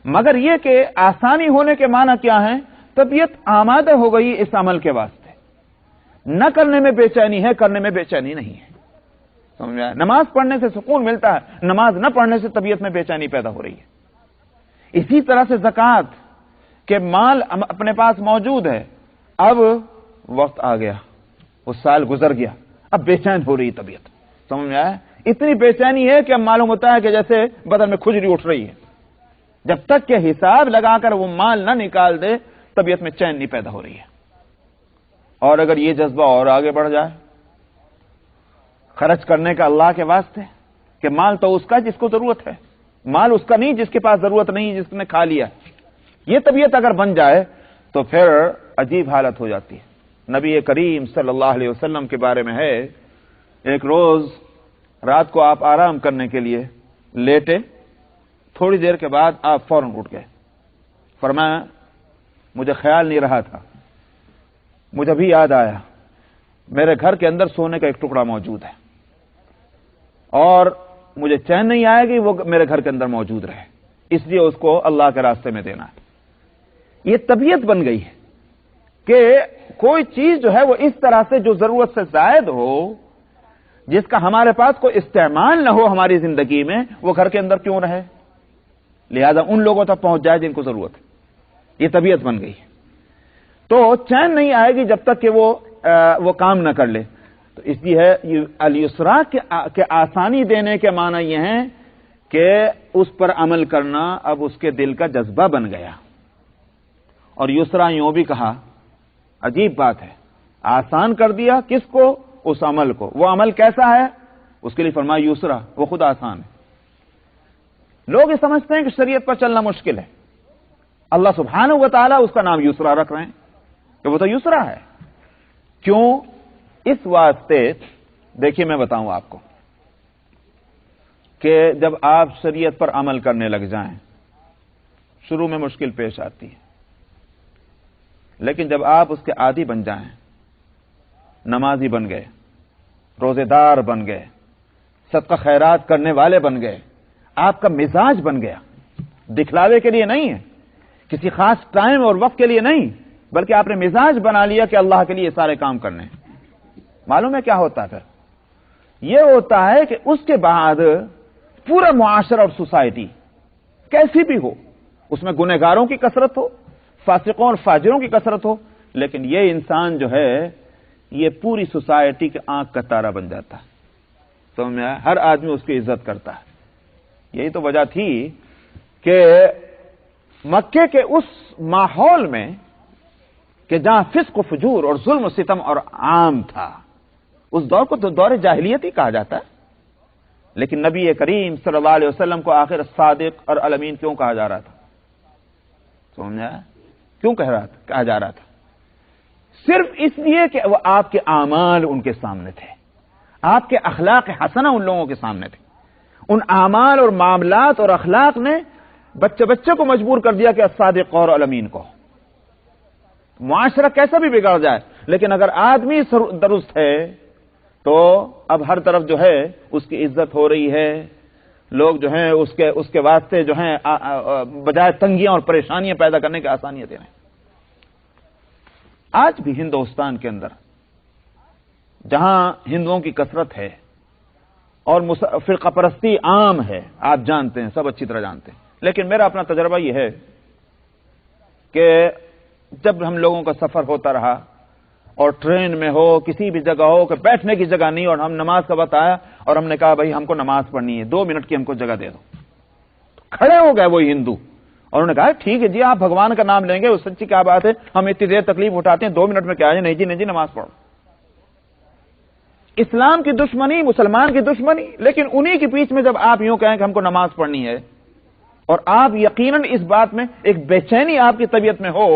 مگر یہ کہ آسانی ہونے کے معنی کیا ہیں؟ طبیعت آمادہ ہو گئی اس عمل کے واسطے، نہ کرنے میں بے چینی ہے، کرنے میں بے چینی نہیں ہے. سمجھ میں آیا؟ نماز پڑھنے سے سکون ملتا ہے، نماز نہ پڑھنے سے طبیعت میں بے چینی پیدا ہو رہی ہے. اسی طرح سے زکوٰۃ کہ مال اپنے پاس موجود ہے، اب وقت آ گیا، وہ سال گزر گیا، اب بے چین ہو رہی طبیعت. سمجھ میں آیا؟ اتنی بے چینی ہے کہ اب معلوم ہوتا ہے کہ جیسے بدن میں کھجلی اٹھ رہی ہے. جب تک کہ حساب لگا کر وہ مال نہ نکال دے طبیعت میں چین نہیں پیدا ہو رہی ہے. اور اگر یہ جذبہ اور آگے بڑھ جائے خرچ کرنے کا اللہ کے واسطے، کہ مال تو اس کا جس کو ضرورت ہے، مال اس کا نہیں جس کے پاس ضرورت نہیں، جس نے کھا لیا، یہ طبیعت اگر بن جائے تو پھر عجیب حالت ہو جاتی ہے. نبی کریم صلی اللہ علیہ وسلم کے بارے میں ہے، ایک روز رات کو آپ آرام کرنے کے لیے لیٹے، تھوڑی دیر کے بعد آپ فوراً اٹھ گئے. فرمایا مجھے خیال نہیں رہا تھا، مجھے بھی یاد آیا میرے گھر کے اندر سونے کا ایک ٹکڑا موجود ہے اور مجھے چین نہیں آئے گی وہ میرے گھر کے اندر موجود رہے، اس لیے اس کو اللہ کے راستے میں دینا ہے. یہ طبیعت بن گئی ہے کہ کوئی چیز جو ہے وہ اس طرح سے جو ضرورت سے زائد ہو، جس کا ہمارے پاس کوئی استعمال نہ ہو ہماری زندگی میں، وہ گھر کے اندر کیوں رہے، لہذا ان لوگوں تک پہنچ جائے جن کو ضرورت ہے. یہ طبیعت بن گئی ہے. تو چین نہیں آئے گی جب تک کہ وہ کام نہ کر لے. تو اس لیے الیسرا کے آسانی دینے کے معنی یہ ہیں کہ اس پر عمل کرنا اب اس کے دل کا جذبہ بن گیا. اور یسرا یوں بھی کہا، عجیب بات ہے، آسان کر دیا کس کو؟ اس عمل کو. وہ عمل کیسا ہے؟ اس کے لیے فرمایا یسرا، وہ خود آسان ہے. لوگ یہ سمجھتے ہیں کہ شریعت پر چلنا مشکل ہے، اللہ سبحانہ و تعالیٰ اس کا نام یسرا رکھ رہے ہیں کہ وہ تو یسرا ہے. کیوں؟ اس واسطے دیکھیے میں بتاؤں آپ کو کہ جب آپ شریعت پر عمل کرنے لگ جائیں شروع میں مشکل پیش آتی ہے، لیکن جب آپ اس کے عادی بن جائیں، نمازی بن گئے، روزے دار بن گئے، صدقہ خیرات کرنے والے بن گئے، آپ کا مزاج بن گیا، دکھلاوے کے لیے نہیں ہے، کسی خاص ٹائم اور وقت کے لیے نہیں، بلکہ آپ نے مزاج بنا لیا کہ اللہ کے لیے سارے کام کرنے ہیں. معلوم ہے کیا ہوتا ہے؟ پھر یہ ہوتا ہے کہ اس کے بعد پورا معاشرہ اور سوسائٹی کیسی بھی ہو، اس میں گنہگاروں کی کثرت ہو، فاسقوں اور فاجروں کی کثرت ہو، لیکن یہ انسان جو ہے یہ پوری سوسائٹی کے آنکھ کا تارا بن جاتا ہے. سمجھ میں آیا؟ ہر آدمی اس کی عزت کرتا ہے. یہی تو وجہ تھی کہ مکے کے اس ماحول میں کہ جہاں فسق و فجور اور ظلم و ستم اور عام تھا، اس دور کو تو دور جاہلیت ہی کہا جاتا ہے، لیکن نبی کریم صلی اللہ علیہ وسلم کو آخر صادق اور الامین کیوں کہا جا رہا تھا؟ سمجھا؟ کیوں کہا جا رہا تھا؟ صرف اس لیے کہ وہ آپ کے اعمال ان کے سامنے تھے، آپ کے اخلاق حسنہ ان لوگوں کے سامنے تھے. ان اعمال اور معاملات اور اخلاق نے بچے کو مجبور کر دیا کہ الصادق اور الامین کو. معاشرہ کیسا بھی بگڑ جائے، لیکن اگر آدمی درست ہے تو اب ہر طرف جو ہے اس کی عزت ہو رہی ہے، لوگ جو ہیں اس کے واسطے جو ہیں بجائے تنگیاں اور پریشانیاں پیدا کرنے کی آسانیاں دے رہے ہیں. آج بھی ہندوستان کے اندر جہاں ہندوؤں کی کثرت ہے اور فرقہ پرستی عام ہے، آپ جانتے ہیں، سب اچھی طرح جانتے ہیں، لیکن میرا اپنا تجربہ یہ ہے کہ جب ہم لوگوں کا سفر ہوتا رہا اور ٹرین میں ہو، کسی بھی جگہ ہو کہ بیٹھنے کی جگہ نہیں، اور ہم نماز کا وقت آیا اور ہم نے کہا بھائی ہم کو نماز پڑھنی ہے، 2 منٹ کی ہم کو جگہ دے دو، تو کھڑے ہو گئے وہی ہندو اور انہوں نے کہا ٹھیک ہے جی آپ بھگوان کا نام لیں گے، اس سچی کیا بات ہے، ہم اتنی دیر تکلیف اٹھاتے ہیں، 2 منٹ میں کیا ہے، نہیں جی نہیں جی نماز پڑھو. اسلام کی دشمنی، مسلمان کی دشمنی، لیکن انہی کے بیچ میں جب آپ یوں کہیں کہ ہم کو نماز پڑھنی ہے اور آپ یقیناً اس بات میں ایک بے چینی آپ کی طبیعت میں ہو،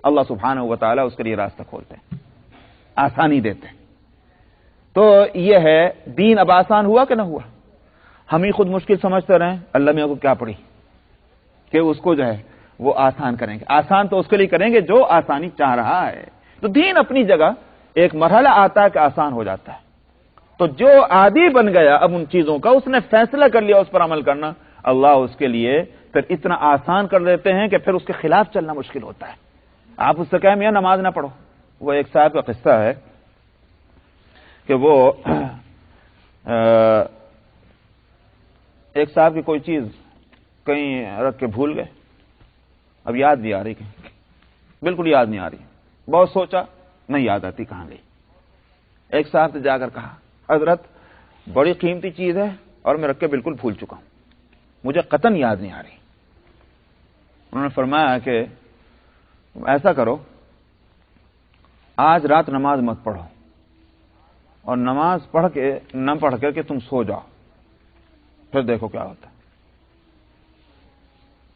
اللہ سبحانہ و تعالیٰ اس کے لیے راستہ کھولتے ہیں، آسانی دیتے ہیں۔ تو یہ ہے دین اب آسان ہوا کہ نہ ہوا؟ ہم ہی خود مشکل سمجھتے رہیں، اللہ میاں کو کیا پڑی کہ اس کو جو ہے وہ آسان کریں گے۔ آسان تو اس کے لیے کریں گے جو آسانی چاہ رہا ہے۔ تو دین اپنی جگہ ایک مرحلہ آتا ہے کہ آسان ہو جاتا ہے، تو جو عادی بن گیا اب ان چیزوں کا، اس نے فیصلہ کر لیا اس پر عمل کرنا، اللہ اس کے لیے پھر اتنا آسان کر دیتے ہیں کہ پھر اس کے خلاف چلنا مشکل ہوتا ہے۔ آپ اس سے کہیں میاں نماز نہ پڑھو۔ وہ ایک صاحب کا قصہ ہے کہ وہ ایک صاحب کی کوئی چیز کہیں رکھ کے بھول گئے، اب یاد نہیں آ رہی، بالکل یاد نہیں آ رہی، بہت سوچا نہیں یاد آتی کہاں گئی۔ ایک صاحب سے جا کر کہا حضرت بڑی قیمتی چیز ہے اور میں رکھ کے بالکل بھول چکا ہوں، مجھے قطعاً یاد نہیں آ رہی۔ انہوں نے فرمایا کہ ایسا کرو، آج رات نماز مت پڑھو اور نماز پڑھ کے نہ پڑھ کر کے تم سو جاؤ، پھر دیکھو کیا ہوتا ہے۔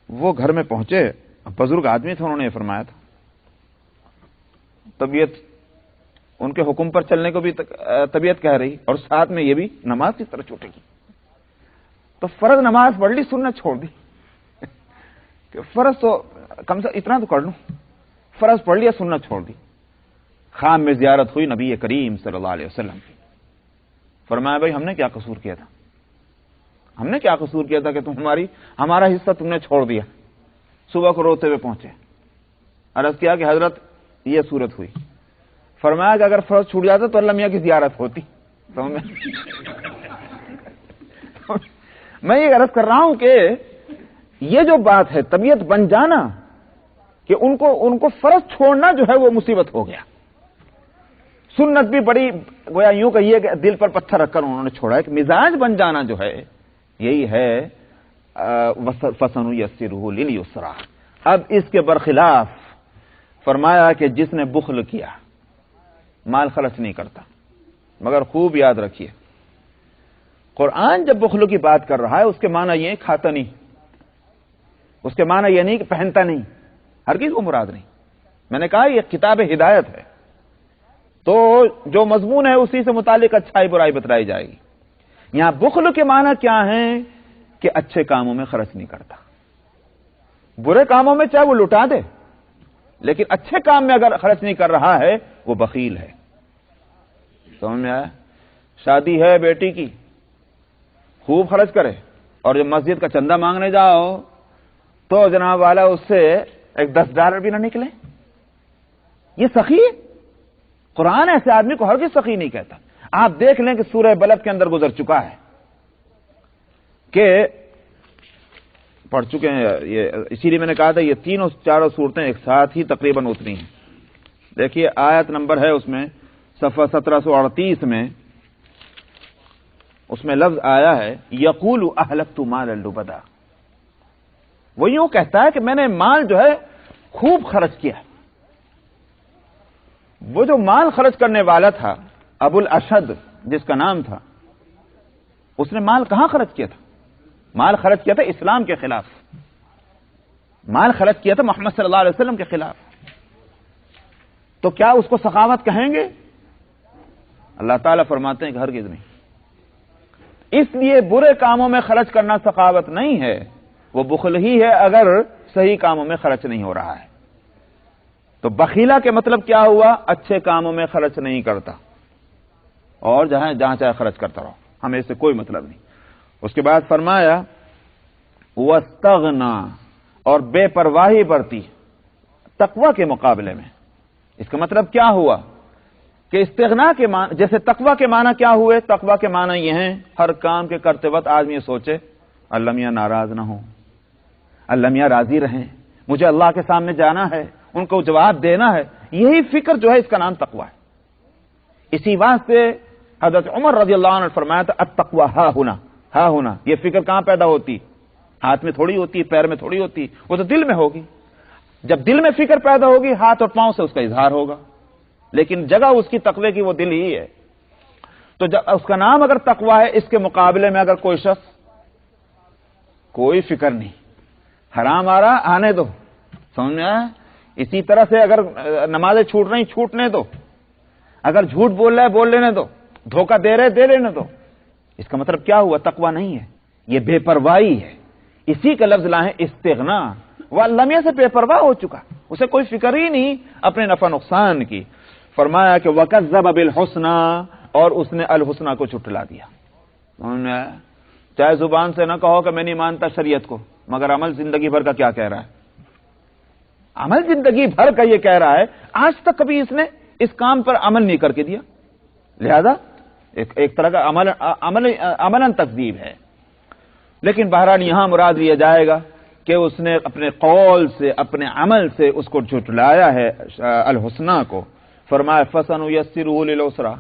وہ گھر میں پہنچے، بزرگ آدمی تھے، انہوں نے فرمایا تھا طبیعت ان کے حکم پر چلنے کو بھی طبیعت کہہ رہی اور ساتھ میں یہ بھی نماز کس طرح چھوٹے گی، تو فرض نماز پڑھ لی، سنت چھوڑ دی کہ فرض تو کم سے اتنا تو کر لوں، فرض پڑھ لیا، سنت چھوڑ دی۔ خام میں زیارت ہوئی نبی کریم صلی اللہ علیہ وسلم کی، فرمایا بھائی ہم نے کیا قصور کیا تھا، ہم نے کیا قصور کیا تھا کہ تم ہمارا حصہ تم نے چھوڑ دیا۔ صبح کو روتے ہوئے پہنچے، عرض کیا کہ حضرت یہ صورت ہوئی، فرمایا کہ اگر فرض چھوٹ جاتا تو اللہ میاں کی زیارت ہوتی۔ تو میں یہ عرض کر رہا ہوں کہ یہ جو بات ہے طبیعت بن جانا کہ ان کو فرض چھوڑنا جو ہے وہ مصیبت ہو گیا۔ سنت بھی بڑی گویا یوں کہیے کہ دل پر پتھر رکھ کر انہوں نے چھوڑا ہے کہ مزاج بن جانا جو ہے یہی ہے فَسَنُيَسِّرُهُ لِلْيُسْرَىٰ۔ اب اس کے برخلاف فرمایا کہ جس نے بخل کیا، مال خرچ نہیں کرتا، مگر خوب یاد رکھیے قرآن جب بخل کی بات کر رہا ہے اس کے معنی یہ کھاتا نہیں، اس کے معنی یہ نہیں کہ پہنتا نہیں، ہرگز وہ مراد نہیں۔ میں نے کہا یہ کتاب ہدایت ہے تو جو مضمون ہے اسی سے متعلق اچھائی برائی بتلائی جائے گی۔ یہاں بخل کے معنی کیا ہیں کہ اچھے کاموں میں خرچ نہیں کرتا، برے کاموں میں چاہے وہ لٹا دے لیکن اچھے کام میں اگر خرچ نہیں کر رہا ہے وہ بخیل ہے۔ سمجھ میں آیا؟ شادی ہے بیٹی کی، خوب خرچ کرے، اور جب مسجد کا چندہ مانگنے جاؤ تو جناب والا اس سے ایک $10 بھی نہ نکلے، یہ سخی ہے؟ قرآن ایسے آدمی کو ہرگز سخی نہیں کہتا۔ آپ دیکھ لیں کہ سورہ بلد کے اندر گزر چکا ہے کہ پڑھ چکے ہیں یہ، اسی لیے میں نے کہا تھا یہ تینوں چاروں صورتیں ایک ساتھ ہی تقریباً اتری ہیں۔ دیکھیے آیت نمبر ہے اس میں صفحہ 1738 میں، اس میں لفظ آیا ہے یقول اہلکت مالا لبدا، وہ یوں کہتا ہے کہ میں نے مال جو ہے خوب خرچ کیا۔ وہ جو مال خرچ کرنے والا تھا ابو الاشد جس کا نام تھا، اس نے مال کہاں خرچ کیا تھا؟ مال خرچ کیا تھا اسلام کے خلاف، مال خرچ کیا تھا محمد صلی اللہ علیہ وسلم کے خلاف۔ تو کیا اس کو سخاوت کہیں گے؟ اللہ تعالیٰ فرماتے ہیں کہ ہرگز نہیں۔ اس لیے برے کاموں میں خرچ کرنا سخاوت نہیں ہے، وہ بخل ہی ہے اگر صحیح کاموں میں خرچ نہیں ہو رہا ہے۔ تو بخیلہ کے مطلب کیا ہوا؟ اچھے کاموں میں خرچ نہیں کرتا اور جہاں چاہے خرچ کرتا رہو، ہمیں اس سے کوئی مطلب نہیں۔ اس کے بعد فرمایا وَاسْتَغْنَا، اور بے پرواہی برتی تقوی کے مقابلے میں۔ اس کا مطلب کیا ہوا کہ استغنا کے معنی، جیسے تقوی کے معنی کیا ہوئے؟ تقوی کے معنی یہ ہیں ہر کام کے کرتے وقت آدمی یہ سوچے اللہ میاں ناراض نہ ہو، اللہ میاں راضی رہیں، مجھے اللہ کے سامنے جانا ہے، ان کو جواب دینا ہے، یہی فکر جو ہے اس کا نام تقوی ہے۔ اسی واسطے حضرت عمر رضی اللہ عنہ نے فرمایا تھا التقوی ہا ہونا، یہ فکر کہاں پیدا ہوتی؟ ہاتھ میں تھوڑی ہوتی، پیر میں تھوڑی ہوتی، وہ تو دل میں ہوگی۔ جب دل میں فکر پیدا ہوگی ہاتھ اور پاؤں سے اس کا اظہار ہوگا، لیکن جگہ اس کی تقوی کی وہ دل ہی ہے۔ تو جب اس کا نام اگر تقوی ہے، اس کے مقابلے میں اگر کوئی شخص کوئی فکر نہیں، حرام آ رہا آنے دو، سمجھ میں آیا؟ اسی طرح سے اگر نمازیں چھوٹ رہی چھوٹنے دو، اگر جھوٹ بول رہا ہے بول لینے دو، دھوکہ دے رہے دے لینے دو، اس کا مطلب کیا ہوا؟ تقوی نہیں ہے، یہ بے پرواہی ہے۔ اسی کا لفظ لائیں استغنا، وہ لمحے سے بے پرواہ ہو چکا، اسے کوئی فکر ہی نہیں اپنے نفع نقصان کی۔ فرمایا کہ وَكَذَّبَ بِالْحُسْنَى، اور اس نے الحسنى کو جھٹلا دیا۔ چاہے زبان سے نہ کہو کہ میں نہیں مانتا شریعت کو، مگر عمل زندگی بھر کا کیا کہہ رہا ہے؟ عمل زندگی بھر کا یہ کہہ رہا ہے، آج تک کبھی اس نے اس کام پر عمل نہیں کر کے دیا، لہذا ایک طرح کا عملاً تکذیب ہے۔ لیکن بہرحال یہاں مراد لیا جائے گا کہ اس نے اپنے قول سے اپنے عمل سے اس کو جھٹلایا ہے الحسنى کو۔ فرمایا فَسَنُيَسِّرُهُ لِلْعُسْرَىٰ،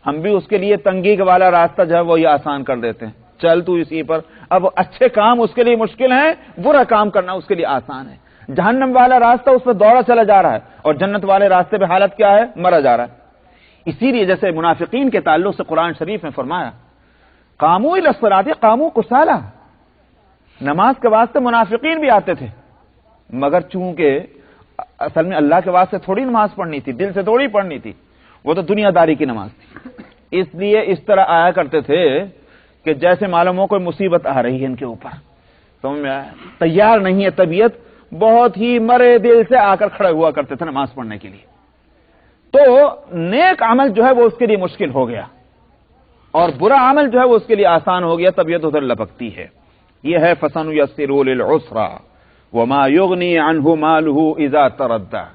ہم بھی اس کے لیے تنگی والا راستہ جو ہے وہ یہ آسان کر دیتے ہیں، چل تو اسی پر۔ اب اچھے کام اس کے لیے مشکل ہیں، برا کام کرنا اس کے لیے آسان ہے۔ جہنم والا راستہ اس پہ دوڑا چلا جا رہا ہے، اور جنت والے راستے پہ حالت کیا ہے؟ مرا جا رہا ہے۔ اسی لیے جیسے منافقین کے تعلق سے قرآن شریف میں فرمایا قاموا الی الصلاۃ قاموا کسالى، نماز کے واسطے منافقین بھی آتے تھے، مگر چونکہ اصل میں اللہ کے واسطے تھوڑی نماز پڑھنی تھی، دل سے تھوڑی پڑھنی تھی، وہ تو دنیا داری کی نماز تھی، اس لیے اس طرح آیا کرتے تھے کہ جیسے معلوم ہو کوئی مصیبت آ رہی ہے ان کے اوپر، سمجھ میں آیا؟ تیار نہیں ہے طبیعت، بہت ہی مرے دل سے آ کر کھڑے ہوا کرتے تھے نماز پڑھنے کے لیے۔ تو نیک عمل جو ہے وہ اس کے لیے مشکل ہو گیا، اور برا عمل جو ہے وہ اس کے لیے آسان ہو گیا، طبیعت ادھر لپکتی ہے۔ یہ ہے فَسَنُيَسِّرُهُ لِلْعُسْرَىٰ وَمَا يُغْنِي عَنْهُ مَالُهُ إِذَا تَرَدَّىٰ،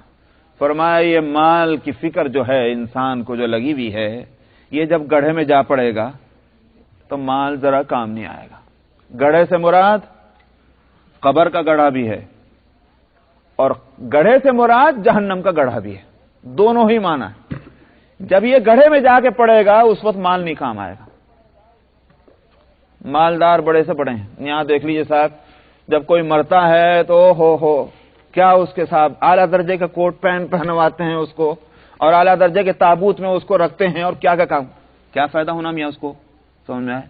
فرمایا یہ مال کی فکر جو ہے انسان کو جو لگی ہوئی ہے، یہ جب گڑھے میں جا پڑے گا تو مال ذرا کام نہیں آئے گا۔ گڑھے سے مراد قبر کا گڑھا بھی ہے، اور گڑھے سے مراد جہنم کا گڑھا بھی ہے، دونوں ہی معنی ہے۔ جب یہ گڑھے میں جا کے پڑے گا اس وقت مال نہیں کام آئے گا۔ مالدار بڑے سے بڑے ہیں، یہاں دیکھ لیجیے صاحب، جب کوئی مرتا ہے تو ہو کیا اس کے ساتھ اعلیٰ درجے کا کوٹ پینٹ پہنواتے ہیں اس کو، اور اعلیٰ درجے کے تابوت میں اس کو رکھتے ہیں، اور کیا فائدہ ہونا میاں اس کو، سمجھ میں آئے؟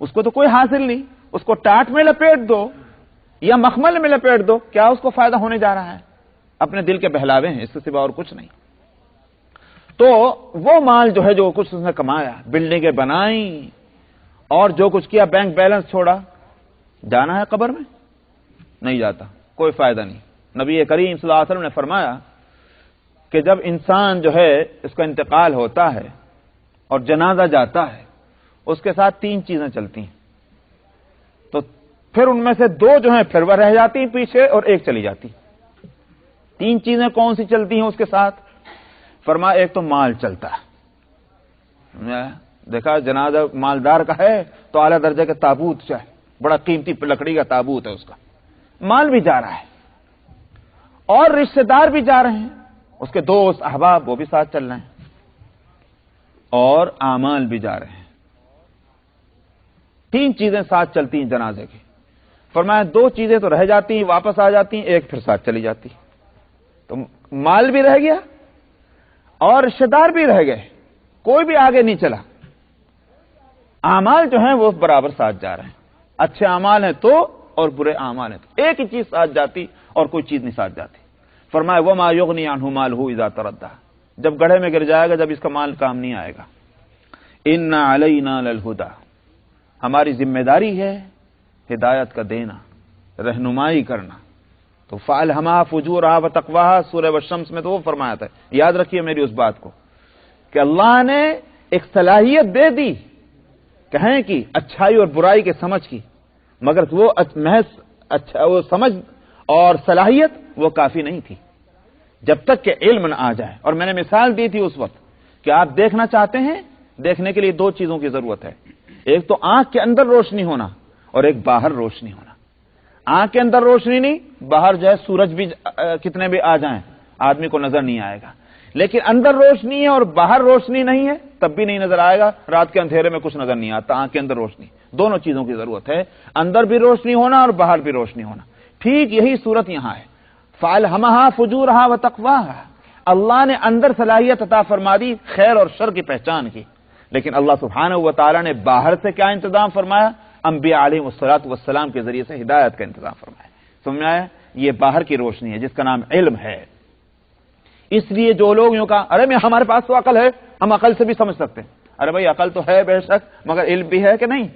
اس کو تو کوئی حاصل نہیں، اس کو ٹاٹ میں لپیٹ دو یا مخمل میں لپیٹ دو، کیا اس کو فائدہ ہونے جا رہا ہے؟ اپنے دل کے بہلاوے ہیں، اس سے سوا اور کچھ نہیں۔ تو وہ مال جو ہے جو کچھ اس نے کمایا، بلڈنگیں بنائیں اور جو کچھ کیا، بینک بیلنس چھوڑا، جانا ہے قبر میں؟ نہیں جاتا، کوئی فائدہ نہیں۔ نبی کریم صلی اللہ علیہ وسلم نے فرمایا کہ جب انسان جو ہے اس کا انتقال ہوتا ہے اور جنازہ جاتا ہے، اس کے ساتھ 3 چیزیں چلتی ہیں، تو پھر ان میں سے 2 جو ہیں پھر وہ رہ جاتی ہیں پیچھے، اور 1 چلی جاتی۔ 3 چیزیں کون سی چلتی ہیں اس کے ساتھ؟ فرمایا ایک تو مال چلتا ہے، دیکھا جنازہ مالدار کا ہے تو اعلیٰ درجے کا تابوت چاہے، بڑا قیمتی لکڑی کا تابوت ہے اس کا، مال بھی جا رہا ہے، اور رشتہ دار بھی جا رہے ہیں، اس کے دوست احباب وہ بھی ساتھ چل رہے ہیں، اور اعمال بھی جا رہے ہیں۔ 3 چیزیں ساتھ چلتی ہیں جنازے کی۔ فرمایا 2 چیزیں تو رہ جاتی ہیں، واپس آ جاتی ہیں، 1 پھر ساتھ چلی جاتی۔ تو مال بھی رہ گیا اور رشتہ دار بھی رہ گئے، کوئی بھی آگے نہیں چلا۔ اعمال جو ہیں وہ برابر ساتھ جا رہے ہیں، اچھے اعمال ہیں تو، اور برے اعمال ہیں تو، ایک ہی چیز ساتھ جاتی اور کوئی چیز نہیں ساتھ جاتی۔ فرمایا وَمَا يُغْنِي عَنْهُ مَالُهُ إِذَا تَرَدَّىٰ، جب گڑھے میں گر جائے گا، جب اس کا مال کام نہیں آئے گا۔ إِنَّ عَلَيْنَا لَلْهُدَىٰ، ہماری ذمہ داری ہے ہدایت کا دینا، رہنمائی کرنا۔ تو فَأَلْهَمَهَا فُجُورَهَا وَتَقْوَاهَا سورہ والشمس میں تو وہ فرمایا تھا، یاد رکھیے میری اس بات کو، کہ اللہ نے ایک صلاحیت دے دی کہیں کی اچھائی اور برائی کے سمجھ کی، مگر وہ محض وہ سمجھ اور صلاحیت وہ کافی نہیں تھی جب تک کہ علم نہ آ جائے۔ اور میں نے مثال دی تھی اس وقت کہ آپ دیکھنا چاہتے ہیں، دیکھنے کے لیے 2 چیزوں کی ضرورت ہے، ایک تو آنکھ کے اندر روشنی ہونا، اور ایک باہر روشنی ہونا۔ آنکھ کے اندر روشنی نہیں، باہر جو ہے سورج بھی کتنے بھی آ جائیں آدمی کو نظر نہیں آئے گا، لیکن اندر روشنی ہے اور باہر روشنی نہیں ہے تب بھی نہیں نظر آئے گا، رات کے اندھیرے میں کچھ نظر نہیں آتا۔ آنکھ کے اندر روشنی، دونوں چیزوں کی ضرورت ہے، اندر بھی روشنی ہونا اور باہر بھی روشنی ہونا۔ ٹھیک یہی صورت یہاں ہے، فَأَلْهَمَهَا فُجُورَهَا وَتَقْوَاهَا، اللہ نے اندر صلاحیت عطا فرما دی خیر اور شر کی پہچان کی، لیکن اللہ سبحانہ و تعالیٰ نے باہر سے کیا انتظام فرمایا؟ انبیاء علیہ الصلوۃ والسلام کے ذریعے سے ہدایت کا انتظام فرمایا. سمجھ میں آیا؟ یہ باہر کی روشنی ہے جس کا نام علم ہے. اس لیے جو لوگ یوں کہا ارے ہمارے پاس تو عقل ہے، ہم عقل سے بھی سمجھ سکتے ہیں. ارے بھائی عقل تو ہے بے شک، مگر علم بھی ہے کہ نہیں؟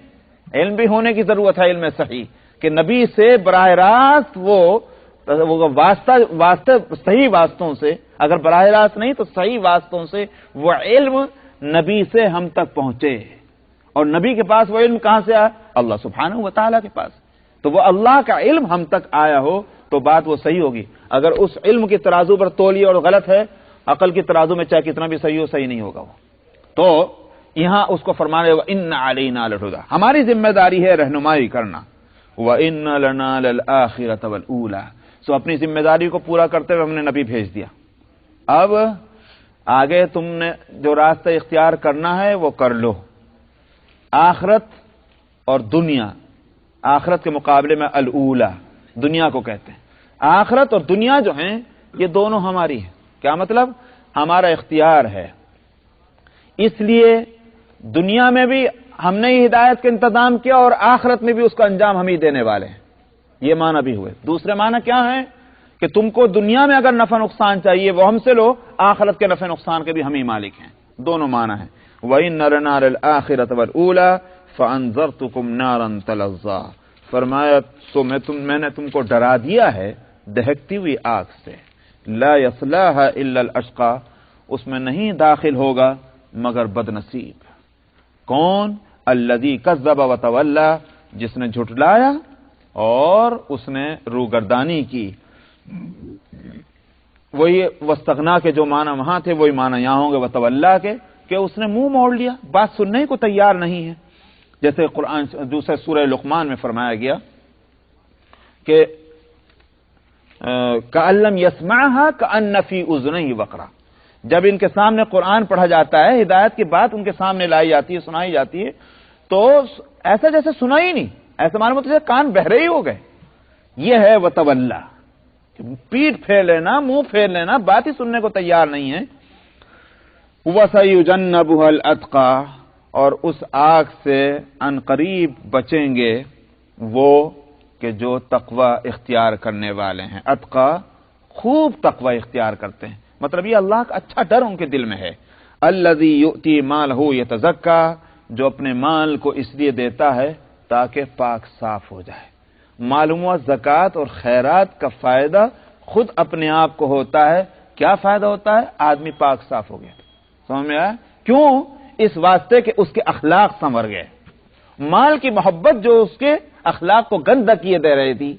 علم بھی ہونے کی ضرورت ہے، علم صحیح، کہ نبی سے براہ راست وہ واسطے صحیح واسطوں سے، اگر براہ راست نہیں تو صحیح واسطوں سے وہ علم نبی سے ہم تک پہنچے. اور نبی کے پاس وہ علم کہاں سے آیا؟ اللہ سبحانہ و تعالیٰ کے پاس. تو وہ اللہ کا علم ہم تک آیا ہو تو بات وہ صحیح ہوگی. اگر اس علم کی ترازو پر تولیے اور غلط ہے، عقل کی ترازو میں چاہے کتنا بھی صحیح ہو، صحیح نہیں ہوگا وہ. تو یہاں اس کو فرمانے وَإِنَّ عَلَيْنَا لَلْهُدَىٰ، ہماری ذمہ داری ہے رہنمائی کرنا. وَإِنَّ لَنَا لَلْآخِرَةَ وَالْأُولَىٰ، سو اپنی ذمہ داری کو پورا کرتے ہوئے ہم نے نبی بھیج دیا. اب آگے تم نے جو راستہ اختیار کرنا ہے وہ کر لو. آخرت اور دنیا، آخرت کے مقابلے میں الاولا دنیا کو کہتے ہیں. آخرت اور دنیا جو ہیں یہ دونوں ہماری ہیں. کیا مطلب؟ ہمارا اختیار ہے. اس لیے دنیا میں بھی ہم نے ہی ہدایت کا انتظام کیا اور آخرت میں بھی اس کا انجام ہم ہی دینے والے ہیں. یہ معنی بھی ہوئے. دوسرے معنی کیا ہے کہ تم کو دنیا میں اگر نفع نقصان چاہیے وہ ہم سے لو، آخرت کے نفع نقصان کے بھی ہم ہی مالک ہیں. دونوں معنی ہیں. وَإِنَّ لَنَا لَلْآخِرَةَ وَالْأُولَىٰ فَأَنذَرْتُكُمْ نَارًا تَلَظَّىٰ، فرمایا تو میں نے تم کو ڈرا دیا ہے دہکتی ہوئی آگ سے. لا يصلاها الا الاشقى، اس میں نہیں داخل ہوگا مگر بد نصیب. کون؟ الذی کذب وتولی، جس نے جھٹلایا اور اس نے روگردانی کی. وہی واستغنا کے جو معنی وہاں تھے وہی معنی یہاں ہوں گے وتولی کے، کہ اس نے منہ موڑ لیا، بات سننے کو تیار نہیں ہے. جیسے قرآن دوسرے سورہ لقمان میں فرمایا گیا کہ کأن لم یسمعها کأن فی اذنیہ وقرا، جب ان کے سامنے قرآن پڑھا جاتا ہے، ہدایت کی بات ان کے سامنے لائی جاتی ہے، سنائی جاتی ہے، تو ایسا جیسے سنا ہی نہیں، ایسا معلوم ہوتا ہے کان بہرے ہی ہو گئے. یہ ہے وتولی، پیٹ پھیر لینا، منہ پھیر لینا، بات ہی سننے کو تیار نہیں ہے. وَسَيُجَنَّبُهَا الْأَتْقَىٰ، اور اس آگ سے ان قریب بچیں گے وہ کہ جو تقوی اختیار کرنے والے ہیں. اتقا، خوب تقوی اختیار کرتے ہیں، مطلب یہ اللہ کا اچھا ڈر ان کے دل میں ہے. الذی یؤتی مالہ یتزکا، جو اپنے مال کو اس لیے دیتا ہے تاکہ پاک صاف ہو جائے. معلوم ہوا زکوٰۃ اور خیرات کا فائدہ خود اپنے آپ کو ہوتا ہے. کیا فائدہ ہوتا ہے؟ آدمی پاک صاف ہو گیا. سمجھ میں آیا؟ کیوں؟ اس واسطے کہ اس کے اخلاق سنور گئے. مال کی محبت جو اس کے اخلاق کو گندہ کیے دے رہی تھی،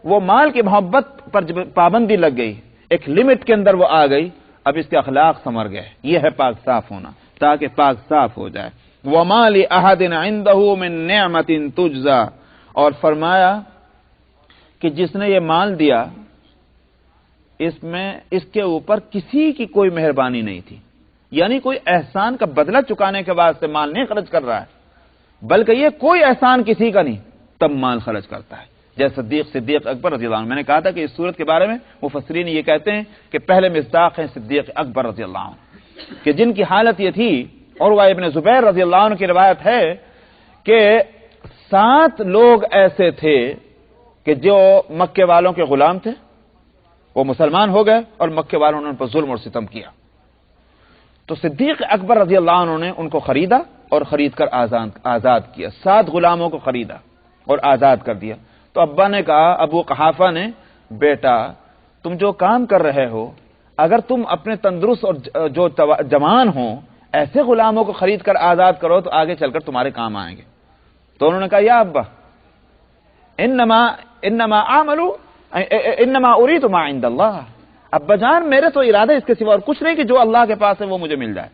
وہ مال کی محبت پر پابندی لگ گئی، ایک لمٹ کے اندر وہ آ گئی، اب اس کے اخلاق سنور گئے. یہ ہے پاک صاف ہونا، تاکہ پاک صاف ہو جائے. وَمَا لِأَحَدٍ عِندَهُ مِن نِعْمَةٍ تُجْزَىٰ، اور فرمایا کہ جس نے یہ مال دیا اس کے اوپر کسی کی کوئی مہربانی نہیں تھی، یعنی کوئی احسان کا بدلہ چکانے کے واسطے مال نہیں خرچ کر رہا ہے، بلکہ یہ کوئی احسان کسی کا نہیں، تب مال خرچ کرتا ہے. جیسے صدیق اکبر رضی اللہ عنہ، میں نے کہا تھا کہ اس صورت کے بارے میں مفسرین یہ کہتے ہیں کہ پہلے مصداق ہیں صدیق اکبر رضی اللہ عنہ، کہ جن کی حالت یہ تھی. اور وہ ابن زبیر رضی اللہ عنہ کی روایت ہے کہ 7 لوگ ایسے تھے کہ جو مکے والوں کے غلام تھے، وہ مسلمان ہو گئے اور مکے والوں نے ان پر ظلم اور ستم کیا. تو صدیق اکبر رضی اللہ عنہ نے ان کو خریدا اور خرید کر آزاد کیا. 7 غلاموں کو خریدا اور آزاد کر دیا. تو ابا نے کہا، ابو قحافہ نے، بیٹا تم جو کام کر رہے ہو، اگر تم اپنے تندرست اور جو جوان ہوں ایسے غلاموں کو خرید کر آزاد کرو تو آگے چل کر تمہارے کام آئیں گے. تو انہوں نے کہا یا ابا انما اريد ما عند اللہ، ابا جان میرے تو ارادہ اس کے سوا اور کچھ نہیں کہ جو اللہ کے پاس ہے وہ مجھے مل جائے.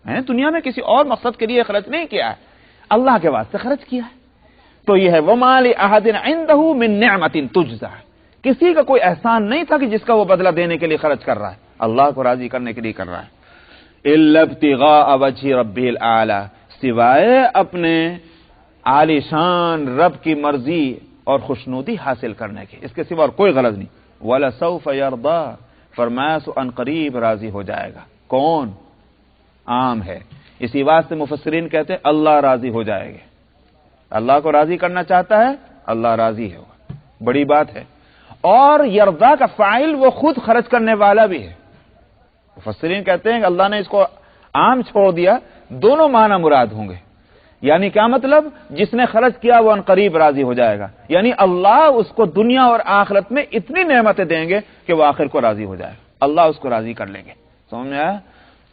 میں نے دنیا میں کسی اور مقصد کے لیے خرچ نہیں کیا ہے، اللہ کے واسطے خرچ کیا ہے. تو یہ ہے وَمَا لِأَحَدٍ عِندَهُ مِن نِعْمَةٍ تُجْزَىٰ، کسی کا کوئی احسان نہیں تھا کہ جس کا وہ بدلہ دینے کے لیے خرچ کر رہا ہے، اللہ کو راضی کرنے کے لیے کر رہا ہے. إِلَّا ابْتِغَاءَ وَجْهِ رَبِّهِ الْأَعْلَىٰ، سوائے اپنے عالی شان رب کی مرضی اور خوشنودی حاصل کرنے کے، اس کے سوا اور کوئی غرض نہیں. وَلَسَوْفَ يَرْضَىٰ، فرمایا سو ان قریب راضی ہو جائے گا. کون؟ عام ہے. اسی واسطے مفسرین کہتے ہیں اللہ راضی ہو جائے گا. اللہ کو راضی کرنا چاہتا ہے, اللہ راضی ہوگا, بڑی بات ہے. اور یرضا کا فاعل وہ خود خرچ کرنے والا بھی ہے. مفسرین کہتے ہیں کہ اللہ نے اس کو عام چھوڑ دیا, دونوں معنی مراد ہوں گے. یعنی کیا مطلب؟ جس نے خرچ کیا وہ ان قریب راضی ہو جائے گا, یعنی اللہ اس کو دنیا اور آخرت میں اتنی نعمتیں دیں گے کہ وہ آخر کو راضی ہو جائے گا, اللہ اس کو راضی کر لیں گے. سمجھ میں آیا؟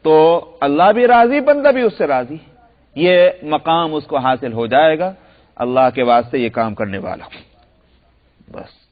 تو اللہ بھی راضی, بندہ بھی اس سے راضی, یہ مقام اس کو حاصل ہو جائے گا اللہ کے واسطے یہ کام کرنے والا. بس